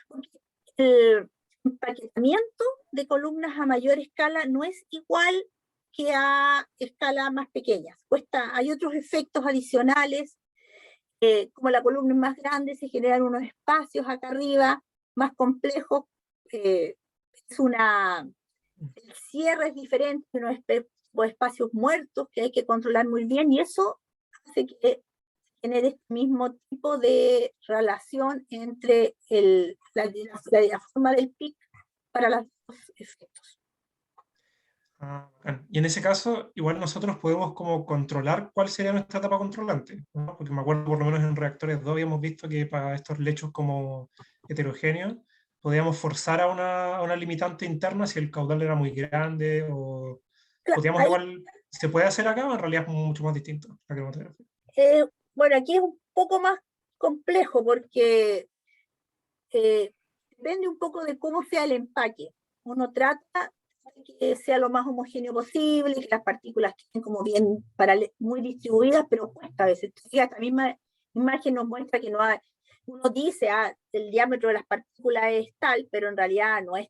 porque el empaquetamiento de columnas a mayor escala no es igual que a escalas más pequeñas. Hay otros efectos adicionales, como la columna es más grande, se generan unos espacios acá arriba más complejos, el cierre es diferente, unos espacios muertos que hay que controlar muy bien, y eso hace que genere este mismo tipo de relación entre la forma del pic para los dos efectos. Bacán. Y en ese caso, igual nosotros podemos como controlar cuál sería nuestra etapa controlante, ¿no? Porque me acuerdo por lo menos en reactores 2 habíamos visto que para estos lechos como heterogéneos podíamos forzar a una limitante interna si el caudal era muy grande o podíamos Ahí, igual, ¿se puede hacer acá o en realidad es mucho más distinto a cromatografía? bueno, aquí es un poco más complejo porque depende un poco de cómo sea el empaque. Uno trata de que sea lo más homogéneo posible, que las partículas estén como bien muy distribuidas, pero cuesta a veces. Esta misma imagen nos muestra que no hay, uno dice, el diámetro de las partículas es tal, pero en realidad no es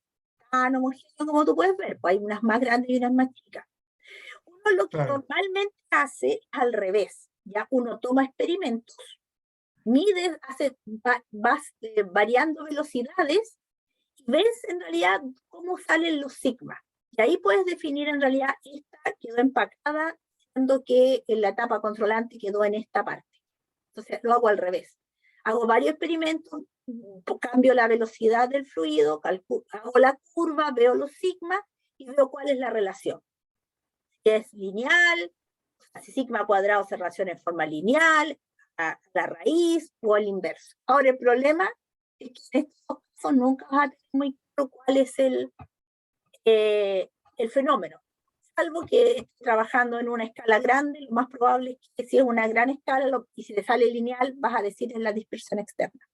tan homogéneo como tú puedes ver, pues hay unas más grandes y unas más chicas. Uno lo que Claro. normalmente hace es al revés, ya uno toma experimentos, mides, vas variando velocidades y ves en realidad cómo salen los sigma. Y ahí puedes definir en realidad esta quedó empacada, siendo que en la etapa controlante quedó en esta parte. Entonces lo hago al revés. Hago varios experimentos, cambio la velocidad del fluido, hago la curva, veo los sigma y veo cuál es la relación. Si es lineal, si sigma cuadrado se relaciona en forma lineal, a la raíz o al inverso. Ahora el problema es que en estos casos nunca vas a tener muy claro cuál es el fenómeno. Salvo que estés trabajando en una escala grande, lo más probable es que si es una gran escala y si te sale lineal, vas a decir en la dispersión externa.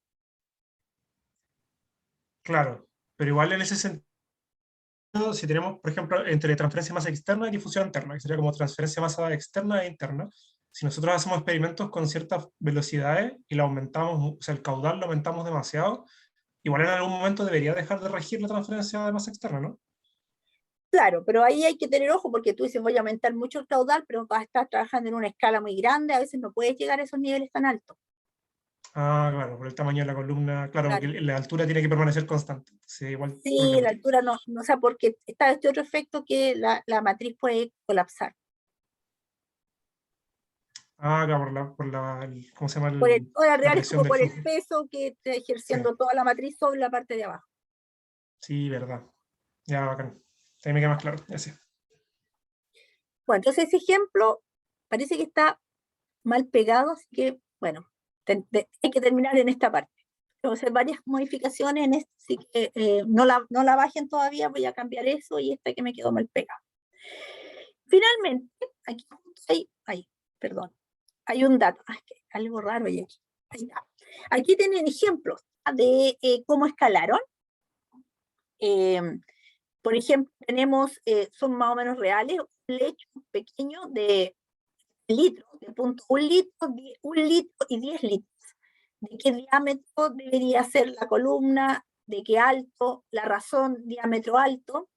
Claro, pero igual en ese sentido, si tenemos, por ejemplo, entre transferencia de masa externa y difusión interna, que sería como transferencia de masa externa e interna, si nosotros hacemos experimentos con ciertas velocidades y la aumentamos, o sea, el caudal lo aumentamos demasiado, igual en algún momento debería dejar de regir la transferencia de masa externa, ¿no? Claro, pero ahí hay que tener ojo porque tú dices voy a aumentar mucho el caudal, pero vas a estar trabajando en una escala muy grande, a veces no puedes llegar a esos niveles tan altos. Claro, por el tamaño de la columna, claro, Claro. porque la altura tiene que permanecer constante. Sí, igual Sí, la altura no, o sea, porque está este otro efecto que la matriz puede colapsar. Claro, ¿cómo se llama? Ahora La real es presión como del por el flujo. peso que está Sí, ejerciendo toda la matriz sobre la parte de abajo. sí, verdad. Ya, bacán. Ahí me queda más claro, ya sé. Bueno, entonces ese ejemplo parece que está mal pegado, así que, bueno, hay que terminar en esta parte. Vamos a hacer varias modificaciones en esto, así que no la bajen todavía, voy a cambiar eso y esta que me quedó mal pegada. Finalmente, aquí hay un dato, que algo raro hay aquí. Ahí está. Aquí tienen ejemplos de cómo escalaron. Por ejemplo, tenemos, son más o menos reales, un lecho pequeño de litros, de punto 1 litro y 10 litros. De qué diámetro debería ser la columna, de qué alto, la razón, diámetro alto,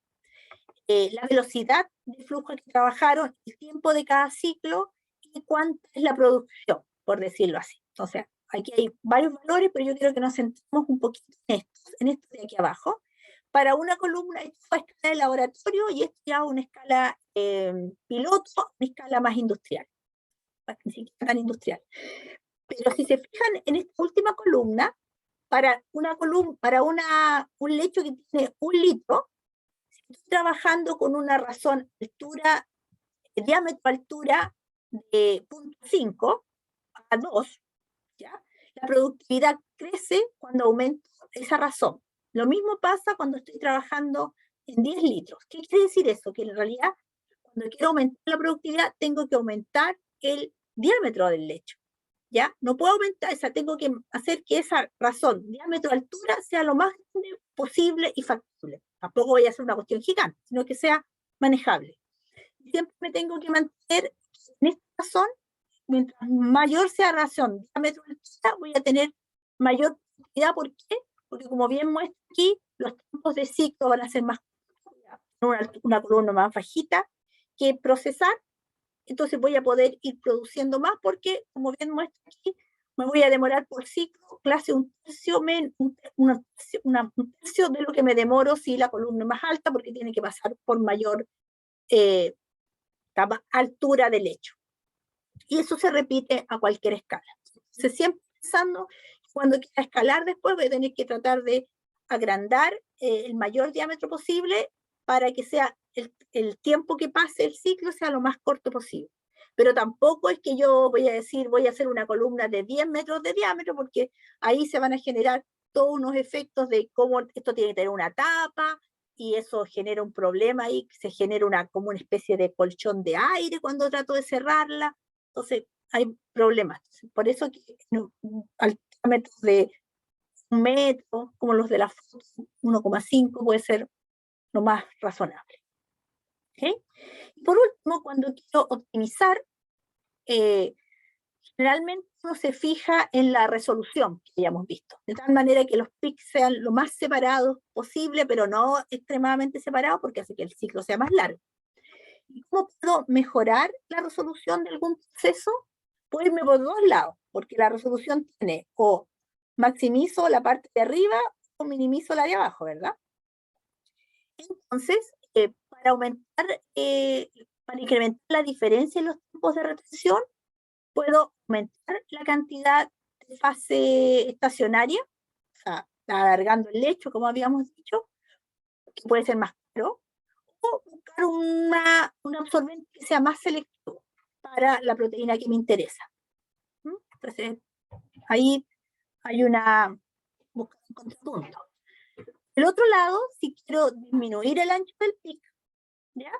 la velocidad de flujo que trabajaron, el tiempo de cada ciclo y cuánta es la producción, por decirlo así. O sea, aquí hay varios valores, pero yo quiero que nos centremos un poquito en esto de aquí abajo. Para una columna, esto fue a escala de laboratorio y esto ya una escala piloto, una escala más industrial. Ni siquiera tan industrial. Pero si se fijan en esta última columna, para un lecho que tiene 1 litro, si estoy trabajando con una razón diámetro-altura de 0.5 a 2, ¿ya? La productividad crece cuando aumento esa razón. Lo mismo pasa cuando estoy trabajando en 10 litros. ¿Qué quiere decir eso? Que en realidad, cuando quiero aumentar la productividad, tengo que aumentar el diámetro del lecho. ¿Ya? No puedo aumentar, tengo que hacer que esa razón, diámetro-altura, sea lo más grande posible y factible. Tampoco voy a hacer una cuestión gigante, sino que sea manejable. Siempre me tengo que mantener en esta razón, mientras mayor sea la razón, diámetro-altura, voy a tener mayor productividad. ¿Por qué? Porque como bien muestra aquí, los tiempos de ciclo van a ser más cortos, una columna más bajita que procesar. Entonces voy a poder ir produciendo más porque, como bien muestra aquí, me voy a demorar por ciclo, clase un tercio de lo que me demoro si la columna es más alta, porque tiene que pasar por mayor altura del lecho. Y eso se repite a cualquier escala. Entonces, siempre pensando, cuando quiera escalar después, voy a tener que tratar de agrandar el mayor diámetro posible para que sea el tiempo que pase el ciclo sea lo más corto posible. Pero tampoco es que yo voy a decir, voy a hacer una columna de 10 metros de diámetro, porque ahí se van a generar todos unos efectos de cómo esto tiene que tener una tapa, y eso genera un problema ahí, se genera como una especie de colchón de aire cuando trato de cerrarla. Entonces hay problemas. Por eso que al diámetro de 1 metro, como los de la 1,5, puede ser lo más razonable. ¿Okay? Y por último, cuando quiero optimizar, generalmente uno se fija en la resolución que hayamos visto, de tal manera que los pics sean lo más separados posible, pero no extremadamente separados, porque hace que el ciclo sea más largo. ¿Y cómo puedo mejorar la resolución de algún proceso? Puedo irme por dos lados, porque la resolución tiene o maximizo la parte de arriba o minimizo la de abajo, ¿verdad? Entonces, para incrementar la diferencia en los tiempos de retención, puedo aumentar la cantidad de fase estacionaria, o sea, alargando el lecho, como habíamos dicho, que puede ser más caro, o buscar un absorbente que sea más selectivo para la proteína que me interesa. Entonces, ahí hay buscar un contrapunto. Del otro lado, si quiero disminuir el ancho del pic, ¿ya?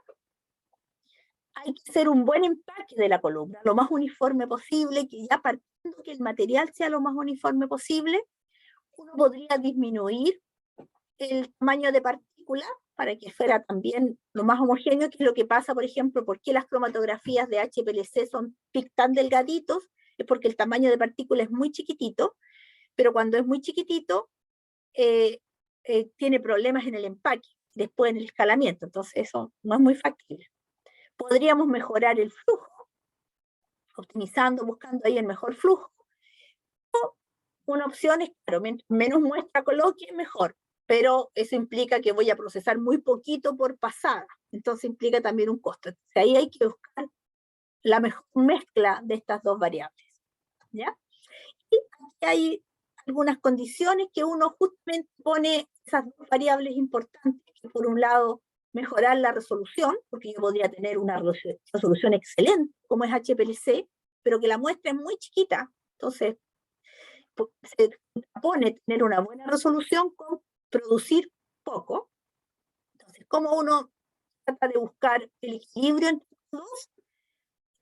Hay que hacer un buen empaque de la columna, lo más uniforme posible, que ya partiendo que el material sea lo más uniforme posible, uno podría disminuir el tamaño de partícula para que fuera también lo más homogéneo, que es lo que pasa, por ejemplo, por qué las cromatografías de HPLC son pic tan delgaditos, es porque el tamaño de partícula es muy chiquitito, pero cuando es muy chiquitito, tiene problemas en el empaque, después en el escalamiento, entonces eso no es muy factible. Podríamos mejorar el flujo, optimizando, buscando ahí el mejor flujo. O una opción es, claro, menos muestra coloque, mejor, pero eso implica que voy a procesar muy poquito por pasada, entonces implica también un costo. Entonces ahí hay que buscar la mejor mezcla de estas dos variables, ¿ya? Y aquí hay algunas condiciones que uno justamente pone esas dos variables importantes, que por un lado mejorar la resolución, porque yo podría tener una resolución excelente, como es HPLC, pero que la muestra es muy chiquita, entonces se pone tener una buena resolución con producir poco. Entonces, ¿cómo uno trata de buscar el equilibrio entre los dos?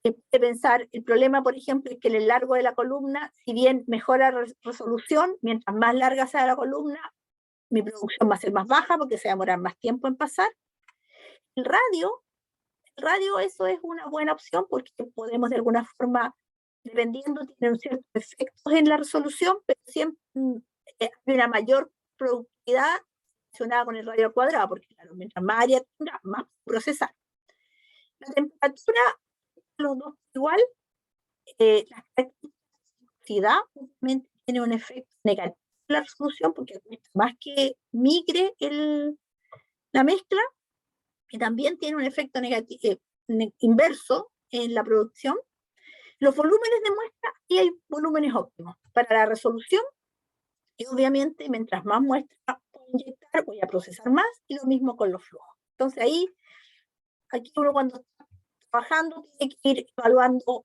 De pensar, el problema, por ejemplo, es que en el largo de la columna, si bien mejora resolución, mientras más larga sea la columna, mi producción va a ser más baja porque se va a demorar más tiempo en pasar. El radio radio, eso es una buena opción porque podemos de alguna forma, dependiendo, tienen ciertos efectos en la resolución, pero siempre hay una mayor productividad relacionada con el radio al cuadrado, porque claro, mientras más área tenga, más procesar. La temperatura, los dos igual, las características obviamente tiene un efecto negativo en la resolución, porque más que migre la mezcla, que también tiene un efecto negativo, inverso en la producción. Los volúmenes de muestra, y hay volúmenes óptimos para la resolución, y obviamente mientras más muestra voy a inyectar, voy a procesar más, y lo mismo con los flujos. Entonces ahí, aquí uno cuando está trabajando tiene que ir evaluando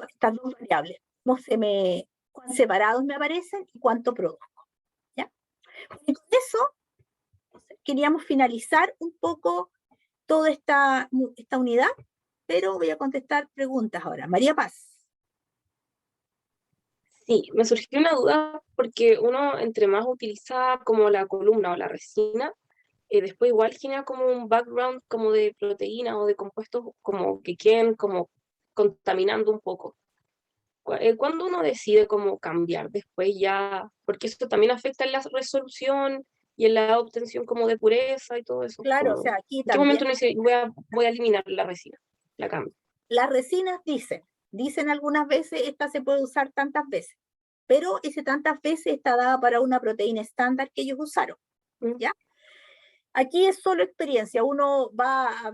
estas dos variables, cuán separados me aparecen y cuánto produzco. ¿Ya? Y con eso queríamos finalizar un poco toda esta unidad, pero voy a contestar preguntas ahora. María Paz. Sí, me surgió una duda porque uno entre más utiliza como la columna o la resina, después igual genera como un background como de proteína o de compuestos como que queden como contaminando un poco. ¿Cuándo uno decide cómo cambiar después ya? Porque eso también afecta en la resolución y en la obtención como de pureza y todo eso. Claro, o sea, aquí ¿En qué momento también uno dice, voy a eliminar la resina, la cambio? las resinas dicen algunas veces, esta se puede usar tantas veces, pero ese tantas veces está dada para una proteína estándar que ellos usaron, ¿ya? Aquí es solo experiencia, uno va a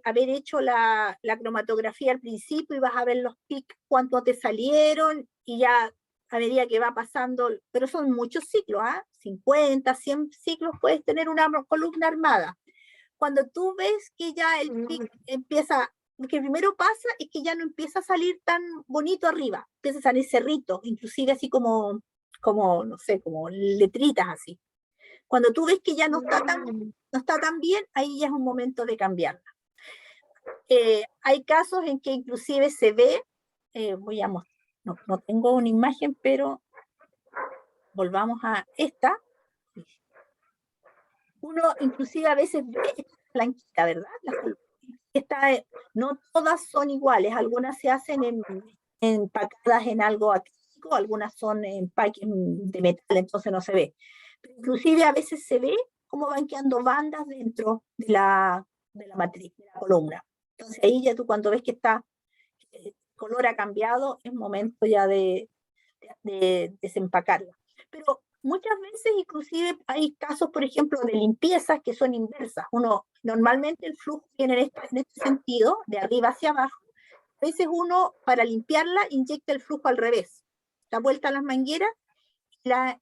haber hecho la cromatografía al principio y vas a ver los pics, cuánto te salieron, y ya a medida que va pasando, pero son muchos ciclos, 50, 100 ciclos puedes tener una columna armada. Cuando tú ves que ya el pic empieza, lo que primero pasa es que ya no empieza a salir tan bonito arriba, empieza a salir cerritos, inclusive así como, no sé, como letritas así. Cuando tú ves que ya no está tan bien, ahí ya es un momento de cambiarla. Hay casos en que inclusive se ve, voy a mostrar, no tengo una imagen, pero volvamos a esta. Uno inclusive a veces ve esta blanquita, ¿verdad? No todas son iguales, algunas se hacen empacadas en algo acrílico, algunas son en empaques de metal, entonces no se ve. Pero inclusive a veces se ve cómo van quedando bandas dentro de la matriz, de la columna. Entonces ahí ya tú cuando ves que el color ha cambiado, es momento ya de desempacarla. Pero muchas veces inclusive hay casos, por ejemplo, de limpiezas que son inversas. Normalmente el flujo viene en este sentido, de arriba hacia abajo. A veces uno, para limpiarla, inyecta el flujo al revés. Da vuelta a las mangueras, la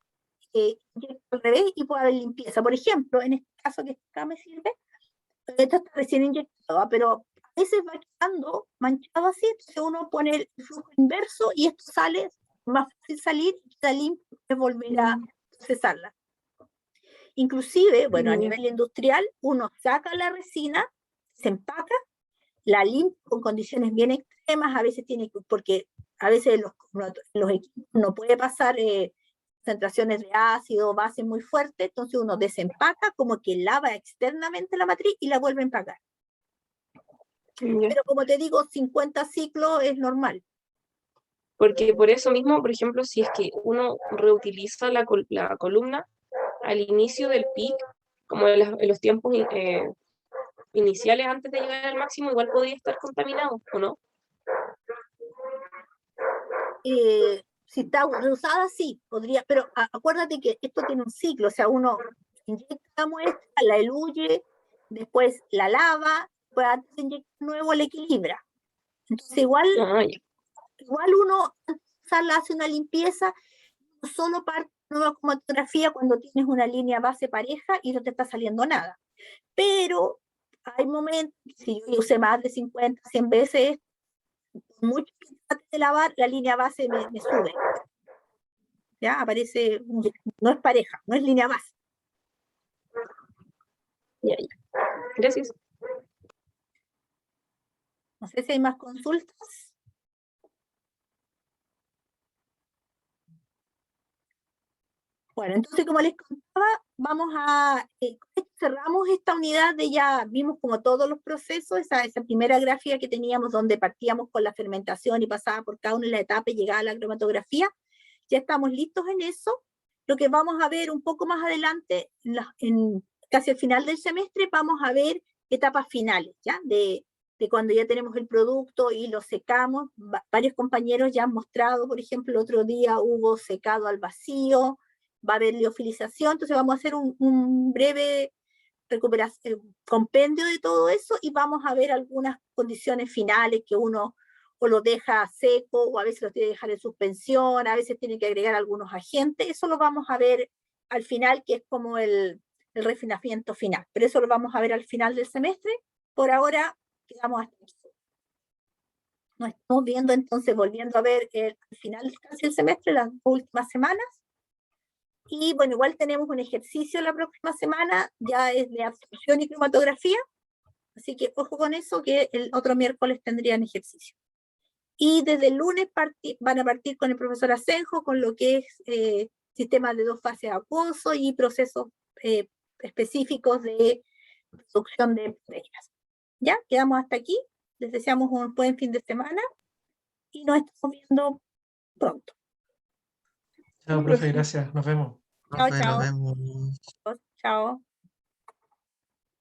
inyecta al revés y puede haber limpieza. Por ejemplo, en este caso que acá me sirve, esto está recién inyectado, pero a veces va quedando manchado así, entonces uno pone el flujo inverso y esto sale más fácil salir, y queda limpio que volver a procesarla. Inclusive, bueno, a nivel industrial, uno saca la resina, se empaca, la limpia con condiciones bien extremas, a veces porque a veces los equipos no puede pasar concentraciones de ácido, base muy fuerte, entonces uno desempaca, como que lava externamente la matriz y la vuelve a empacar. Pero como te digo, 50 ciclos es normal. Porque por eso mismo, por ejemplo, si es que uno reutiliza la columna al inicio del pic, como en los tiempos iniciales antes de llegar al máximo, igual podría estar contaminado, ¿o no? Si está reusada, sí, podría, pero acuérdate que esto tiene un ciclo, o sea, uno inyecta la muestra, la eluye, después la lava, después antes de inyectar nuevo la equilibra. Entonces igual uno hace una limpieza, no solo parte de nueva cromatografía cuando tienes una línea base pareja y no te está saliendo nada. Pero hay momentos, si yo usé más de 50, 100 veces, mucho que trate de lavar, la línea base me sube. Ya aparece, no es pareja, no es línea base. Ya. Gracias. No sé si hay más consultas. Bueno, entonces como les contaba, cerramos esta unidad de ya, vimos como todos los procesos, esa primera gráfica que teníamos donde partíamos con la fermentación y pasaba por cada una de las etapas y llegaba a la cromatografía. Ya estamos listos en eso. Lo que vamos a ver un poco más adelante, casi al final del semestre, vamos a ver etapas finales, ¿ya? De cuando ya tenemos el producto y lo secamos. Varios compañeros ya han mostrado, por ejemplo, el otro día hubo secado al vacío, va a haber liofilización, entonces vamos a hacer un breve compendio de todo eso y vamos a ver algunas condiciones finales que uno o lo deja seco o a veces lo tiene que dejar en suspensión, a veces tiene que agregar algunos agentes. Eso lo vamos a ver al final, que es como el refinamiento final, pero eso lo vamos a ver al final del semestre. Por ahora quedamos hasta aquí. Nos estamos viendo entonces, volviendo a ver al final casi el semestre, las últimas semanas. Y bueno, igual tenemos un ejercicio la próxima semana, ya es de absorción y cromatografía, así que ojo con eso, que el otro miércoles tendrían ejercicio. Y desde el lunes van a partir con el profesor Asenjo, con lo que es sistemas de 2 fases acuosos y procesos específicos de producción de proteínas. Ya, quedamos hasta aquí, les deseamos un buen fin de semana y nos estamos viendo pronto. Chao, profe, gracias. Nos vemos. Chao, Profe, nos chao. vemos. Chao.